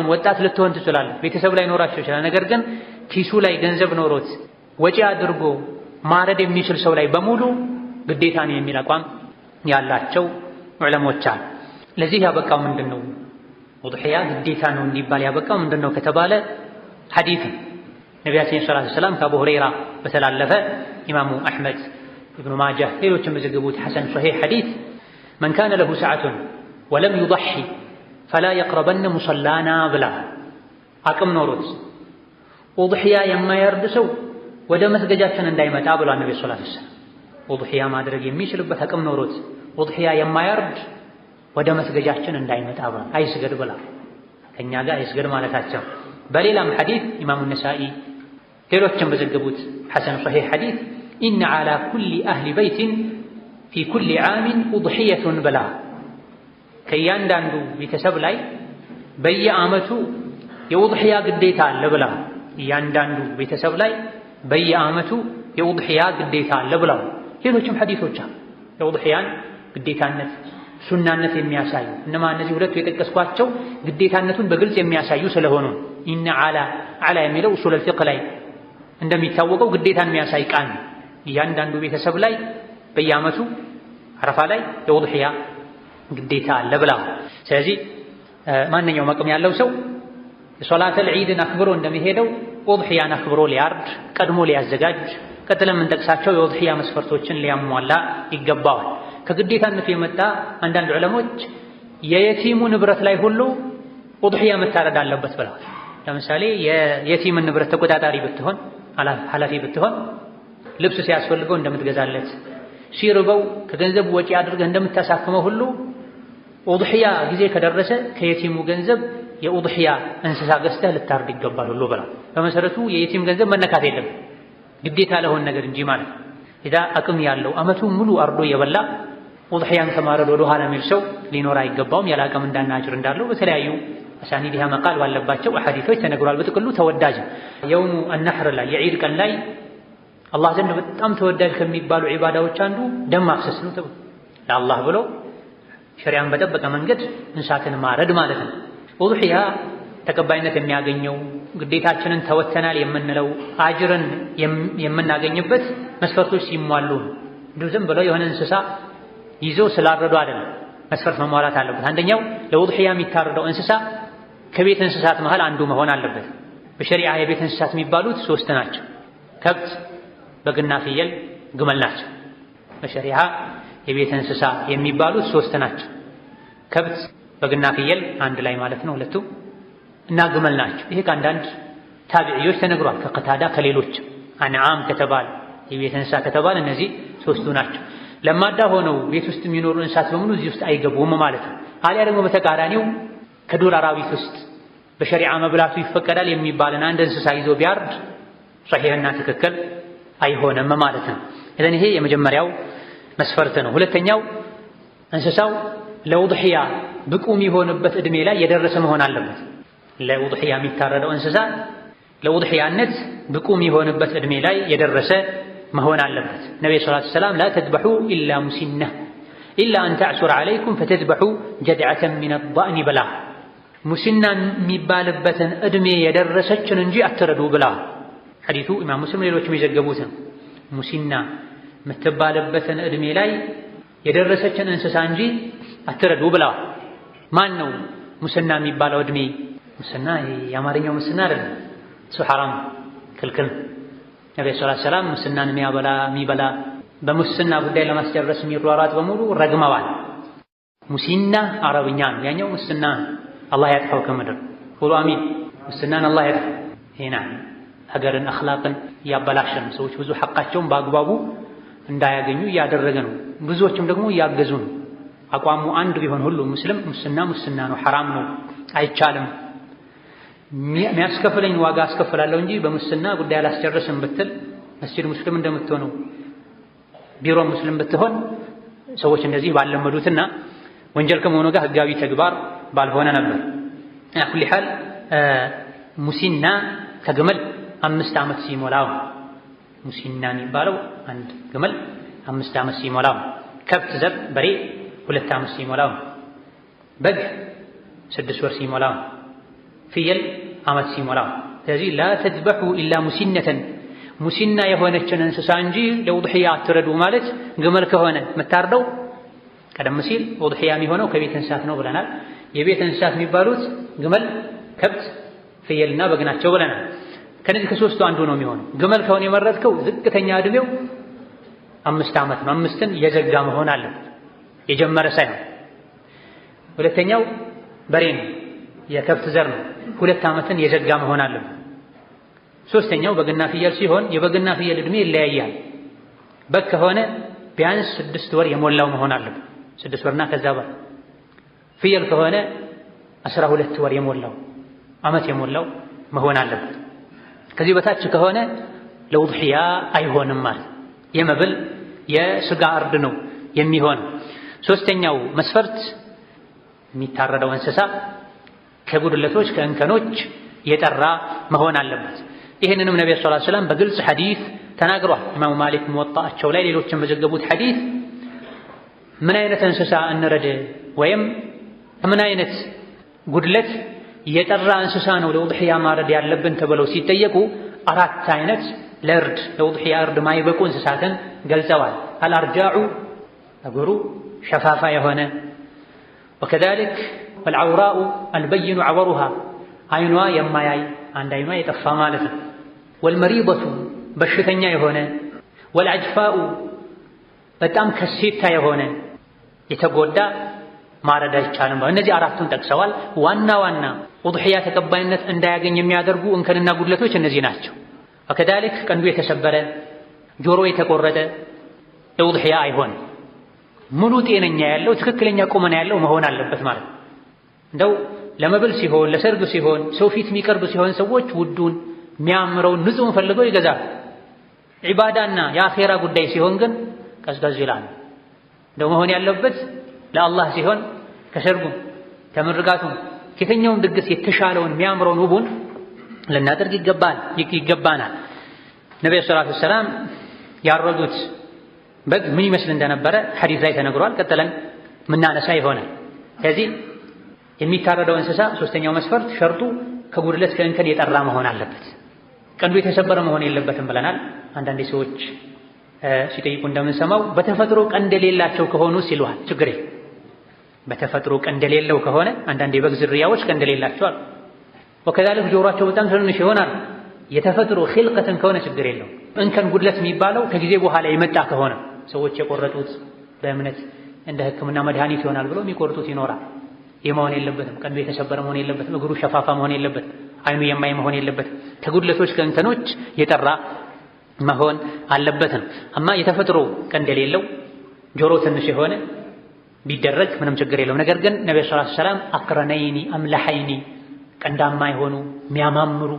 ወጣት ልትሆን ትችላለህ፣ ቤተሰብ ላይ ኖራቸው ይችላል። ነገር ግን ኪሱ ላይ ገንዘብ ኖሮት ወጪ አድርጎ ማረድ የሚችል ሰው ላይ በሙሉ ግዴታ ነው የሚል አቋም ያላቸው ዑለሞች አሉ። ለዚህ ያበቃው ምንድነው? ውድሕያ ግዴታ ነው እንዲባል ያበቃው ምንድነው ከተባለ ሐዲስ ነቢያችን ሰለላሁ ዐለይሂ ወሰለም ከአቡ ሁረይራ በተላለፈ ኢማሙ አሕመድ፣ ኢብኑ ማጃህ ሌሎችም በዘገቡት ሐሰን ሶሒህ ሐዲስ መን ካነ ለሁ ሰዓቱን ወለም ዩضሒ ፈላ የቅረበነ ሙሰላና ብላ አቅም ኖሮት ውድሕያ የማያርድ ሰው ወደ መስገጃችን እንዳይመጣ ብሏል ነብዩ ሰለላሁ ዐለይሂ ወሰለም። ውድሕያ ማድረግ የሚችልበት አቅም ኖሮት ውድሕያ የማያርድ ወደ መስገጃችን እንዳይመጣ ብሏል። አይስገድ ብላ ከኛ ጋር አይስገድ ማለታቸው። በሌላም ሐዲስ ኢማሙ ነሳኢ ሌሎችም በዘገቡት ሐሰን ሶሒህ ሐዲስ ኢነ ዐላ ኩሊ አህሊ በይትን ፊ ኩሊ ዓሚን ውድሕየቱን ብላ ከእያንዳንዱ ቤተሰብ ላይ በየዓመቱ የውድሕያ ግዴታ አለ ብላ እያንዳንዱ ቤተሰብ ላይ በየዓመቱ የውድሕያ ግዴታ አለ ብላ ሌሎችም ሐዲሶች የውድሕያን ግዴታነት ሱናነት የሚያሳዩ እነማ እነዚህ ሁለቱ የጠቀስኳቸው ግዴታነቱን በግልጽ የሚያሳዩ ስለሆኑ ኢነ ዐላ የሚለው ኡሱል አልፊቅህ ላይ እንደሚታወቀው ግዴታን የሚያሳይ ቃል ነው። እያንዳንዱ ቤተሰብ ላይ በየዓመቱ አረፋ ላይ የውድሕያ ግዴታ አለ ብላ። ስለዚህ ማንኛውም አቅም ያለው ሰው የሶላተል ዒድን አክብሮ እንደሚሄደው ውድሕያን አክብሮ ሊያርድ ቀድሞ ሊያዘጋጅ ቀጥለን የምንጠቅሳቸው የውድሕያ መስፈርቶችን ሊያሟላ ይገባዋል። ከግዴታነቱ የመጣ አንዳንድ ዑለሞች የየቲሙ ንብረት ላይ ሁሉ ውድሕያ መታረድ አለበት ብለዋል። ለምሳሌ የየቲምን ንብረት ተቆጣጣሪ ብትሆን ኃላፊ ብትሆን ልብስ ሲያስፈልገው እንደምትገዛለት ሲርበው ከገንዘብ ወጪ አድርገህ እንደምታሳክመው ሁሉ ውድሕያ ጊዜ ከደረሰ ከየቲሙ ገንዘብ የውድሕያ እንስሳ ገዝተህ ልታርድ ይገባል ሁሉ ብለዋል። በመሰረቱ የየቲም ገንዘብ መነካት የለም ግዴታ ለሆነ ነገር እንጂ ማለት ነው። ኢዳ አቅም ያለው ዓመቱን ሙሉ አርዶ የበላ ውድሕያን ከማረድ ወደ ኋላ የሚል ሰው ሊኖር አይገባውም። ያለ አቅም እንዳናጭር እንዳለው በተለያዩ አሳኒዲሃ መቃል ባለባቸው ሐዲሶች ተነግሯል። በጥቅሉ ተወዳጅ የውሙ አነሕር ላይ የዒድ ቀን ላይ አላህ ዘንድ በጣም ተወዳጅ ከሚባሉ ዒባዳዎች አንዱ ደም ማፍሰስ ነው ተብሎ ለአላህ ብሎ ሸሪዓን በጠበቀ መንገድ እንስሳትን ማረድ ማለት ነው። ውድሕያ ተቀባይነት የሚያገኘው ግዴታችንን ተወተናል የምንለው አጅርን የምናገኝበት መስፈርቶች ሲሟሉ እንዲሁ ዝም ብለው የሆነ እንስሳ ይዞ ስላረዱ አይደለም። መስፈርት መሟላት አለበት። አንደኛው ለውድሕያ የሚታረደው እንስሳ ከቤት እንስሳት መሃል አንዱ መሆን አለበት። በሸሪዓ የቤት እንስሳት የሚባሉት 3 ናቸው። ከብት፣ በግና ፍየል፣ ግመል ናቸው። በሸሪዓ የቤት እንስሳ የሚባሉት 3 ናቸው። ከብት፣ በግና ፍየል አንድ ላይ ማለት ነው ሁለቱ እና ግመል ናቸው። ይሄ ከአንዳንድ ታቢዕዮች ተነግሯል። ከቀታዳ ከሌሎች አንዓም ከተባለ የቤት እንስሳ ከተባለ እነዚህ 3ቱ ናቸው። ለማዳ ሆነው ቤት ውስጥ የሚኖሩ እንስሳት በሙሉ እዚህ ውስጥ አይገቡም ማለት ነው። አሊያ ደግሞ በተቃራኒው ከዱር አራዊት ውስጥ በሸሪዓ መብላቱ ይፈቀዳል የሚባልን አንድ እንስሳ ይዞ ቢያርድ ሶሒህና ትክክል አይሆንም ማለት ነው። እዘን ይሄ የመጀመሪያው መስፈርት ነው። ሁለተኛው እንስሳው ለውድሕያ ብቁ የሚሆንበት ዕድሜ ላይ የደረሰ መሆን አለበት። ለውድሕያ የሚታረደው እንስሳ ለውድሕያነት ብቁ የሚሆንበት ዕድሜ ላይ የደረሰ መሆን አለበት። ነብዩ ሰለላሁ ዐለይሂ ወሰለም ላ ተዝበሑ ኢላ ሙሲና ኢላ አን ተዕሱረ ዐለይኩም ፈተዝበሑ ጀድዐተን ሚነ ضأን ብላ ሙሲና የሚባልበትን ዕድሜ የደረሰችን እንጂ አትረዱ ብላ። ሐዲሱ ኢማም ሙስሊም ሌሎችም የዘገቡት ነው። ሙሲና የምትባልበትን ዕድሜ ላይ የደረሰችን እንስሳ እንጂ አትረዱ ብላ። ማን ነው ሙስና የሚባለው ዕድሜ? ሙስና የአማርኛው ሙስና አይደለም፣ እሱ ሐራም ክልክል። ነብዩ ሰለላሁ ዐለይሂ ወሰለም ሙስናን የሚበላ በሙስና ጉዳይ ለማስጨረስ የሚሯሯጥ በሙሉ ረግመዋል። ሙሲና አረብኛ ነው፣ ያኛው ሙስና አላህ ያጥፋው ከምድር ሁሉ አሚን። ሙስናን አላህ ያጥፋው። ሄና ሀገርን አኽላቅን እያበላሸን ሰዎች ብዙ ሐቃቸውን በአግባቡ እንዳያገኙ እያደረገ ነው። ብዙዎችም ደግሞ እያገዙ ነው። አቋሙ አንድ ቢሆን ሁሉ ሙስሊም ሙስና ነው፣ ሐራም ነው፣ አይቻልም የሚያስከፍለኝ ዋጋ አስከፍላለሁ እንጂ በሙስና ጉዳይ አላስጨርስም ብትል መስጂድ ሙስሊም እንደምትሆነው ቢሮ ሙስሊም ብትሆን ሰዎች እንደዚህ ባለመዱትና ወንጀል ከመሆኑ ጋር ህጋዊ ተግባር ባልሆነ ነበር። ኩሊ ሐል ሙሲና ከግመል 5 ዓመት ሲሞላው ሙሲና የሚባለው አንድ ግመል 5 ዓመት ሲሞላው፣ ከብት ዘር በሬ 2 ዓመት ሲሞላው፣ በግ 6 ወር ሲሞላው፣ ፍየል ዓመት ሲሞላው። ስለዚህ ላ ተድበሑ ኢላ ሙሲነተን ሙሲና የሆነችን እንስሳ እንጂ ለውድሕያ አትረዱ ማለት ግመል ከሆነ የምታርደው ቀደም ሲል ውድሕያ የሚሆነው ከቤት እንስሳት ነው ብለናል። የቤት እንስሳት የሚባሉት ግመል፣ ከብት፣ ፍየልና በግ ናቸው ብለናል። ከነዚህ ከሶስቱ አንዱ ነው የሚሆነው። ግመል ከሆነ የመረጥከው ዝቅተኛ ዕድሜው 5 ዓመት ነው። 5ን የዘጋ መሆን አለበት የጀመረ ሳይሆን። ሁለተኛው በሬ ነው፣ የከብት ዘር ነው። 2 ዓመትን የዘጋ መሆን አለበት። ሶስተኛው በግና ፍየል ሲሆን የበግና ፍየል ዕድሜ ይለያያል። በግ ከሆነ ቢያንስ 6 ወር የሞላው መሆን አለበት፣ 6 ወርና ከዛ በላይ። ፍየል ከሆነ 12 ወር የሞላው ዓመት የሞላው መሆን አለበት። ከዚህ በታች ከሆነ ለውድሕያ አይሆንም ማለት የመብል የስጋ እርድ ነው የሚሆን። ሶስተኛው መስፈርት የሚታረደው እንስሳ ከጉድለቶች ከእንከኖች የጠራ መሆን አለበት። ይህንንም ነብዩ ሰለላሁ ዐለይሂ ወሰለም በግልጽ ሐዲስ ተናግሯል። ኢማሙ ማሊክ ሙወጣቸው ላይ ሌሎችም በዘገቡት ሐዲስ ምን አይነት እንስሳ እንረድ ወይም ምን አይነት ጉድለት የጠራ እንስሳ ነው ለውድሕያ ማረድ ያለብን ተብለው ሲጠየቁ 4 አይነት ለእርድ ለውድሕያ እርድ ማይበቁ እንስሳትን ገልጸዋል። አልአርጃዑ እግሩ ሸፋፋ የሆነ ወከዛሊክ ወልዐውራኡ አልበይኑ ዐወሩሃ አይኗ የማያይ አንድ አይኗ የጠፋ ማለት ነው። ወልመሪበቱ በሽተኛ የሆነ ወልዐጅፋኡ በጣም ከሴታ የሆነ የተጎዳ ማረድ አይቻልም። እነዚህ 4ቱን ጠቅሰዋል። ዋና ዋና ውድሕያ ተቀባይነት እንዳያገኝ የሚያደርጉ እንከንና ጉድለቶች እነዚህ ናቸው። ወከዛሊክ ቀንዱ የተሰበረ ጆሮ የተቆረጠ ለውድሕያ አይሆንም። ሙሉ ጤነኛ ያለው ትክክለኛ ቁመና ያለው መሆን አለበት ማለት ነው። እንደው ለመብል ሲሆን ለሰርግ ሲሆን ሰው ፊት የሚቀርብ ሲሆን ሰዎች ውዱን የሚያምረውን ንጹሕን ፈልገው ይገዛል። ዒባዳና የአኼራ ጉዳይ ሲሆን ግን ቀዝቀዝ ይላል። እንደው መሆን ያለበት ለአላህ ሲሆን ከሰርጉም ከምርቃቱም ከየትኛውም ድግስ የተሻለውን የሚያምረውን ውቡን ልናደርግ ይገባናል። ነብዩ ሰለላሁ ዐለይሂ ወሰለም ያረዱት በግ ምን ይመስል እንደነበረ ሐዲስ ላይ ተነግሯል። ቀጥለን ምናነሳ ይሆናል። ስለዚህ የሚታረደው እንስሳ ሶስተኛው መስፈርት ሸርጡ ከጉድለት ከእንከን የጠራ መሆን አለበት። ቀንዱ የተሰበረ መሆን የለበትም ብለናል። አንዳንድ ሰዎች ሲጠይቁ እንደምንሰማው በተፈጥሮ ቀንድ የሌላቸው ከሆኑ ሲሉሃል ችግር የለም። በተፈጥሮ ቀንድ የሌለው ከሆነ አንዳንድ የበግ ዝርያዎች ቀንድ የሌላቸው ወከዛልክ ጆሮአቸው በጣም ትንሽ ይሆናል። የተፈጥሮ ኺልቀትን ከሆነ ችግር የለው። እንከን ጉድለት የሚባለው ከጊዜ በኋላ የመጣ ከሆነ ሰዎች የቆረጡት በእምነት እንደ ሕክምና መድኃኒት ይሆናል ብሎ የሚቆርጡት ይኖራል። ይህ መሆን የለበትም። ቀንዱ የተሰበረ መሆን የለበትም። እግሩ ሸፋፋ መሆን የለበትም። አይኑ የማይ መሆን የለበትም። ከጉድለቶች ከእንከኖች የጠራ መሆን አለበት ነው። አማ የተፈጥሮ ቀንድ የሌለው ጆሮ ትንሽ የሆነ ቢደረግ ምንም ችግር የለው። ነገር ግን ነብዩ ሰለላሁ ዐለይሂ ወሰለም አቅረነይኒ አምለሐይኒ ቀንዳማ የሆኑ የሚያማምሩ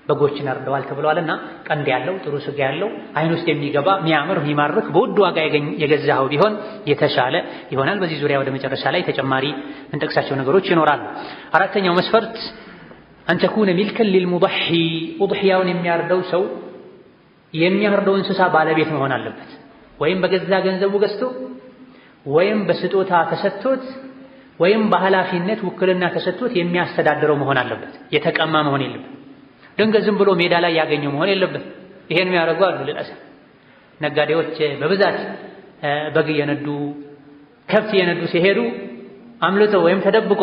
በጎችን አርደዋል ተብለዋልና ቀንድ ያለው ጥሩ ስጋ ያለው አይን ውስጥ የሚገባ የሚያምር የሚማርክ በውድ ዋጋ የገዛኸው ቢሆን የተሻለ ይሆናል። በዚህ ዙሪያ ወደ መጨረሻ ላይ ተጨማሪ እንጠቅሳቸው ነገሮች ይኖራሉ። አራተኛው መስፈርት አንተኩነ ሚልከን ሊልሙضሒ ውድሕያውን የሚያርደው ሰው የሚያርደው እንስሳ ባለቤት መሆን አለበት። ወይም በገዛ ገንዘቡ ገዝቶ ወይም በስጦታ ተሰጥቶት ወይም በኃላፊነት ውክልና ተሰጥቶት የሚያስተዳድረው መሆን አለበት። የተቀማ መሆን የለበት። ድንገት ዝም ብሎ ሜዳ ላይ ያገኘው መሆን የለበት። ይሄን የሚያደርጉ አሉ። ለለሰ ነጋዴዎች በብዛት በግ የነዱ ከብት የነዱ ሲሄዱ አምልጦ ወይም ተደብቆ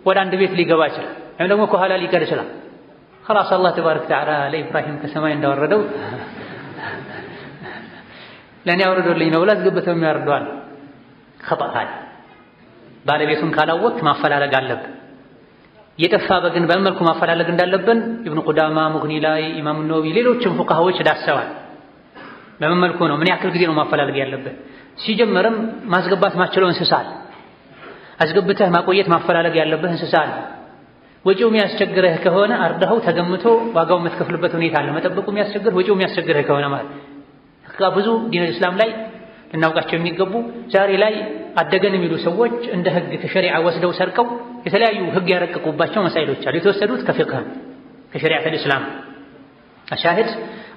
ወደ አንድ ቤት ሊገባ ይችላል። ወይም ደግሞ ከኋላ ሊቀር ይችላል። خلاص አላህ ተባረከ ወተዓላ ለኢብራሂም ከሰማይ እንዳወረደው ለኔ አውርዶልኝ ነው ብላ ዝግብተው የሚያርዷል። خطأ ባለቤቱን ካላወቅ ማፈላለግ አለብን። የጠፋ በግን በምን መልኩ ማፈላለግ እንዳለብን ኢብኑ ቁዳማ ሙግኒ ላይ ኢማሙ ነወዊ ሌሎችም ፉቃሃዎች ዳሰዋል። በምን መልኩ ነው ምን ያክል ጊዜ ነው ማፈላለግ ያለብን? ሲጀመርም ማስገባት ማችለው እንስሳ አለ። አስገብተህ ማቆየት ማፈላለግ ያለብህ እንስሳ አለ። ወጪው የሚያስቸግርህ ከሆነ አርደኸው ተገምቶ ዋጋው የምትከፍልበት ሁኔታ አለ። መጠበቁ የሚያስቸግርህ ወጪው የሚያስቸግርህ ከሆነ ማለት ብዙ ዲን እስላም ላይ ልናውቃቸው የሚገቡ ዛሬ ላይ አደገን የሚሉ ሰዎች እንደ ህግ ከሸሪዓ ወስደው ሰርቀው የተለያዩ ህግ ያረቀቁባቸው መሳይሎች አሉ። የተወሰዱት ከፊቅህ ከሸሪዓተል እስላም። አሻሂድ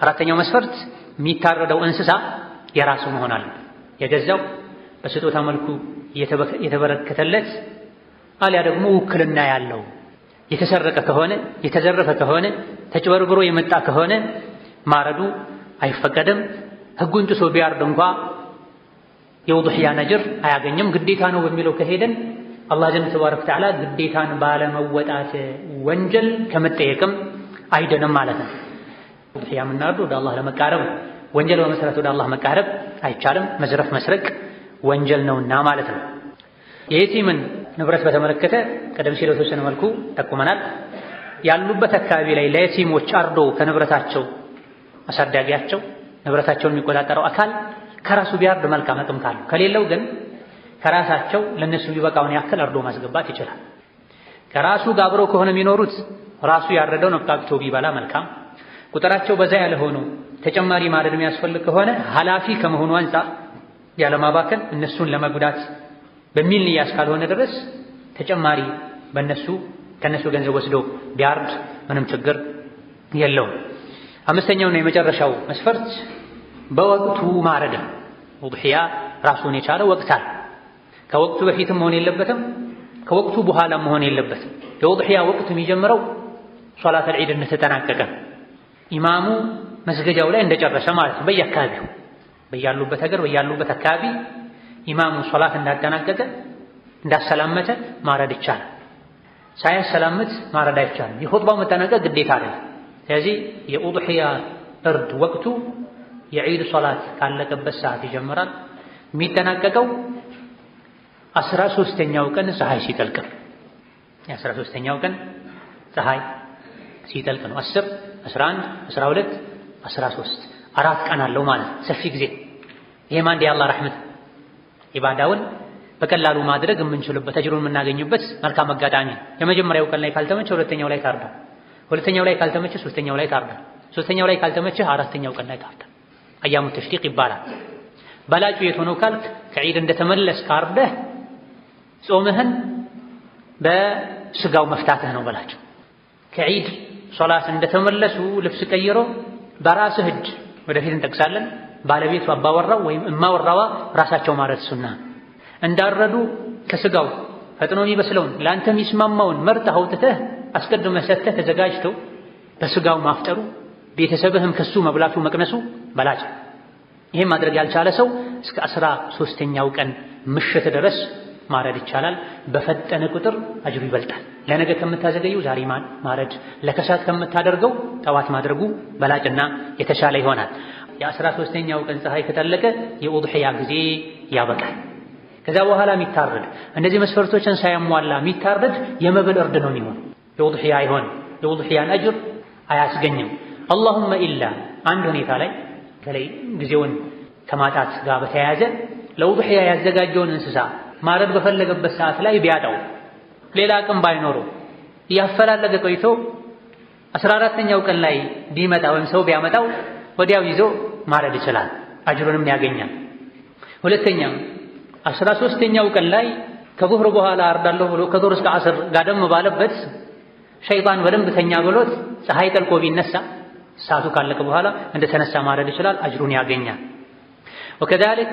አራተኛው መስፈርት የሚታረደው እንስሳ የራሱ መሆን አለበት። የገዛው በስጦታ መልኩ የተበረከተለት አሊያ ደግሞ ውክልና ያለው። የተሰረቀ ከሆነ የተዘረፈ ከሆነ ተጭበርብሮ የመጣ ከሆነ ማረዱ አይፈቀድም። ህጉን ጥሶ ቢያርድ እንኳ የውዱሕያ ነጅር አያገኝም። ግዴታ ነው በሚለው ከሄደን አላህ ዘንድ ተባረከ ወተዓላ ግዴታን ባለመወጣት ወንጀል ከመጠየቅም አይደንም ማለት ነው። ውዱሕያ የምናርዱ ወደ አላህ ለመቃረብ፣ ወንጀል በመሰረት ወደ አላህ መቃረብ አይቻልም። መዝረፍ መስረቅ ወንጀል ነውና ማለት ነው። የየቲምን ንብረት በተመለከተ ቀደም ሲል በተወሰነ መልኩ ጠቁመናል። ያሉበት አካባቢ ላይ ለየቲሞች አርዶ ከንብረታቸው አሳዳጊያቸው ንብረታቸውን የሚቆጣጠረው አካል ከራሱ ቢያርድ መልካም አቅም ካለው፣ ከሌለው ግን ከራሳቸው ለነሱ ቢበቃውን ያክል አርዶ ማስገባት ይችላል። ከራሱ ጋር አብረው ከሆነ የሚኖሩት ራሱ ያረደውን አብቃቅቶ ቢበላ መልካም። ቁጥራቸው በዛ ያለ ሆኖ ተጨማሪ ማረድ የሚያስፈልግ ከሆነ ኃላፊ ከመሆኑ አንፃር ያለማባከን እነሱን ለመጉዳት በሚል ንያ እስካልሆነ ድረስ ተጨማሪ ከነሱ ገንዘብ ወስዶ ቢያርድ ምንም ችግር የለውም። አምስተኛውና የመጨረሻው መስፈርት በወቅቱ ማረድ። ውዱሕያ ራሱን የቻለ ወቅት አለ። ከወቅቱ በፊትም መሆን የለበትም፣ ከወቅቱ በኋላ መሆን የለበትም። የውዱሕያ ወቅት የሚጀምረው ሶላተል ዒድ እንደተጠናቀቀ ኢማሙ መስገጃው ላይ እንደጨረሰ ማለት ነው። በየአካባቢው በያሉበት ሀገር በያሉበት አካባቢ ኢማሙ ሶላት እንዳጠናቀቀ እንዳሰላመተ ማረድ ይቻላል። ሳያሰላምት ማረድ አይቻልም። የኹጥባው መጠናቀቅ ግዴታ አይደለም። ስለዚህ የኡድሕያ እርድ ወቅቱ የዒድ ሶላት ካለቀበት ሰዓት ይጀምራል። የሚጠናቀቀው 13ኛው ቀን ፀሐይ ሲጠልቅ ነው። የ13ኛው ቀን ፀሐይ ሲጠልቅ ነው። 10 11 12 13 4 ቀን አለው ማለት ሰፊ ጊዜ። ይሄም አንድ የአላህ ረሕመት ኢባዳውን በቀላሉ ማድረግ የምንችልበት አጅሩን የምናገኝበት መልካም አጋጣሚ። የመጀመሪያው ቀን ላይ ካልተመቸ ሁለተኛው ላይ ታርዳ፣ ሁለተኛው ላይ ካልተመቸ ሶስተኛው ላይ ታርዳ፣ ሶስተኛው ላይ ካልተመቸ አራተኛው ቀን ላይ ታርዳ። አያሙ ተሽሪቅ ይባላል። በላጩ የት ሆኖ ካልክ ከዒድ እንደተመለስ ካርደህ ጾምህን በስጋው መፍታትህ ነው በላቸው። ከዒድ ሶላት እንደተመለሱ ልብስ ቀይሮ በራስህ እጅ ወደፊት እንጠቅሳለን ባለቤቱ አባወራው ወይም እማወራዋ ራሳቸው ማረድ ሱና እንዳረዱ ከስጋው ፈጥኖ የሚበስለውን ለአንተ የሚስማማውን መርጠህ አውጥተህ አስቀድመህ ሰጥተህ ተዘጋጅተው በስጋው ማፍጠሩ ቤተሰብህም ከሱ መብላቱ መቅመሱ በላጭ። ይህም ማድረግ ያልቻለ ሰው እስከ 13ኛው ቀን ምሽት ድረስ ማረድ ይቻላል። በፈጠነ ቁጥር አጅሩ ይበልጣል። ለነገ ከምታዘገየው ዛሬ ማረድ፣ ለከሳት ከምታደርገው ጠዋት ማድረጉ በላጭና የተሻለ ይሆናል። የ13ኛው ቀን ፀሐይ ከጠለቀ የኡድሕያ ጊዜ ያበቃል። ከዛ በኋላ የሚታረድ እነዚህ መስፈርቶችን ሳያሟላ የሚታረድ የመብል እርድ ነው የሚሆነው። የኡድሕያ አይሆንም። የኡድሕያን አጅር አያስገኝም። አላሁመ ኢላ አንድ ሁኔታ ላይ ከላይ ጊዜውን ከማጣት ጋር በተያያዘ ለኡድሕያ ያዘጋጀውን እንስሳ ማረድ በፈለገበት ሰዓት ላይ ቢያጣው፣ ሌላ አቅም ባይኖረው እያፈላለገ ቆይቶ 14ኛው ቀን ላይ ቢመጣ ወይም ሰው ቢያመጣው ወዲያው ይዞ ማረድ ይችላል፣ አጅሩንም ያገኛል። ሁለተኛም 13ኛው ቀን ላይ ከዙህር በኋላ አርዳለሁ ብሎ ከዙህር እስከ ዐስር ጋደም ባለበት ሸይጣን በደንብ ተኛ ብሎት ፀሐይ ጠልቆ ቢነሳ ሰዓቱ ካለቀ በኋላ እንደተነሳ ማረድ ይችላል፣ አጅሩን ያገኛል። ወከዛሊክ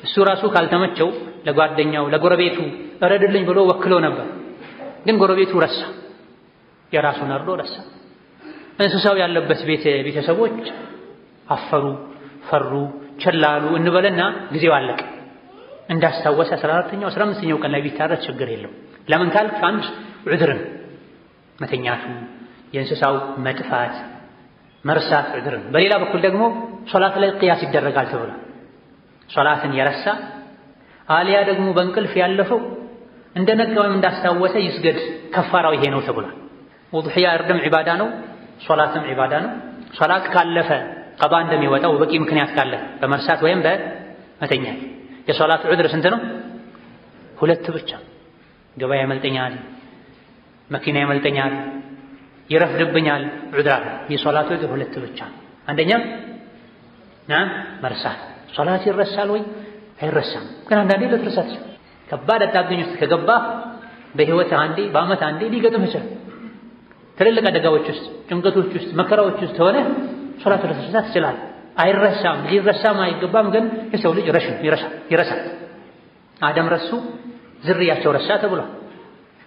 እሱ ራሱ ካልተመቸው ለጓደኛው ለጎረቤቱ እረድልኝ ብሎ ወክሎ ነበር፣ ግን ጎረቤቱ ረሳ፣ የራሱን አርዶ ረሳ። እንስሳው ያለበት ቤተሰቦች አፈሩ፣ ፈሩ፣ ቸላሉ እንበልና ጊዜው አለቀ። እንዳስታወሰ 14ኛው 15ኛው ቀን ላይ ቢታረድ ችግር የለው። ለምን ካልክ አንድ ዑድርን መተኛቱ፣ የእንስሳው መጥፋት፣ መርሳት ዑድርን። በሌላ በኩል ደግሞ ሶላት ላይ ቅያስ ይደረጋል ተብሏል። ሶላትን የረሳ አሊያ ደግሞ በእንቅልፍ ያለፈው እንደነቃ ወይም እንዳስታወሰ ይስገድ፣ ከፋራው ይሄ ነው ተብሏል። ውድሕያ እርድም ዒባዳ ነው፣ ሶላትም ዒባዳ ነው። ሶላት ካለፈ ቀባ እንደሚወጣው በቂ ምክንያት ካለ በመርሳት ወይም በመተኛት። የሶላት ዑድር ስንት ነው? 2 ብቻ። ገበያ ያመልጠኛል፣ መኪና ይመልጠኛል፣ ይረፍድብኛል፣ ዑድር አለ። የሶላት ዑድር ሁለት ብቻ። አንደኛ መርሳት። ሶላት ይረሳል ወይ? አይረሳም። ግን አንዳንዴ ልትረሳ ትችላለህ። ከባድ አጣብቂኝ ውስጥ ከገባህ በህይወትህ አንዴ በዓመት አንዴ ሊገጥምህ ይችላል። ትልልቅ አደጋዎች ውስጥ፣ ጭንቀቶች ውስጥ፣ መከራዎች ውስጥ ሆነ ሶላት ልትረሳ ትችላለህ። አይረሳም፣ ሊረሳም አይገባም። ግን የሰው ልጅ ይረሳል። አደም ረሱ፣ ዝርያቸው ረሳ ተብሏል።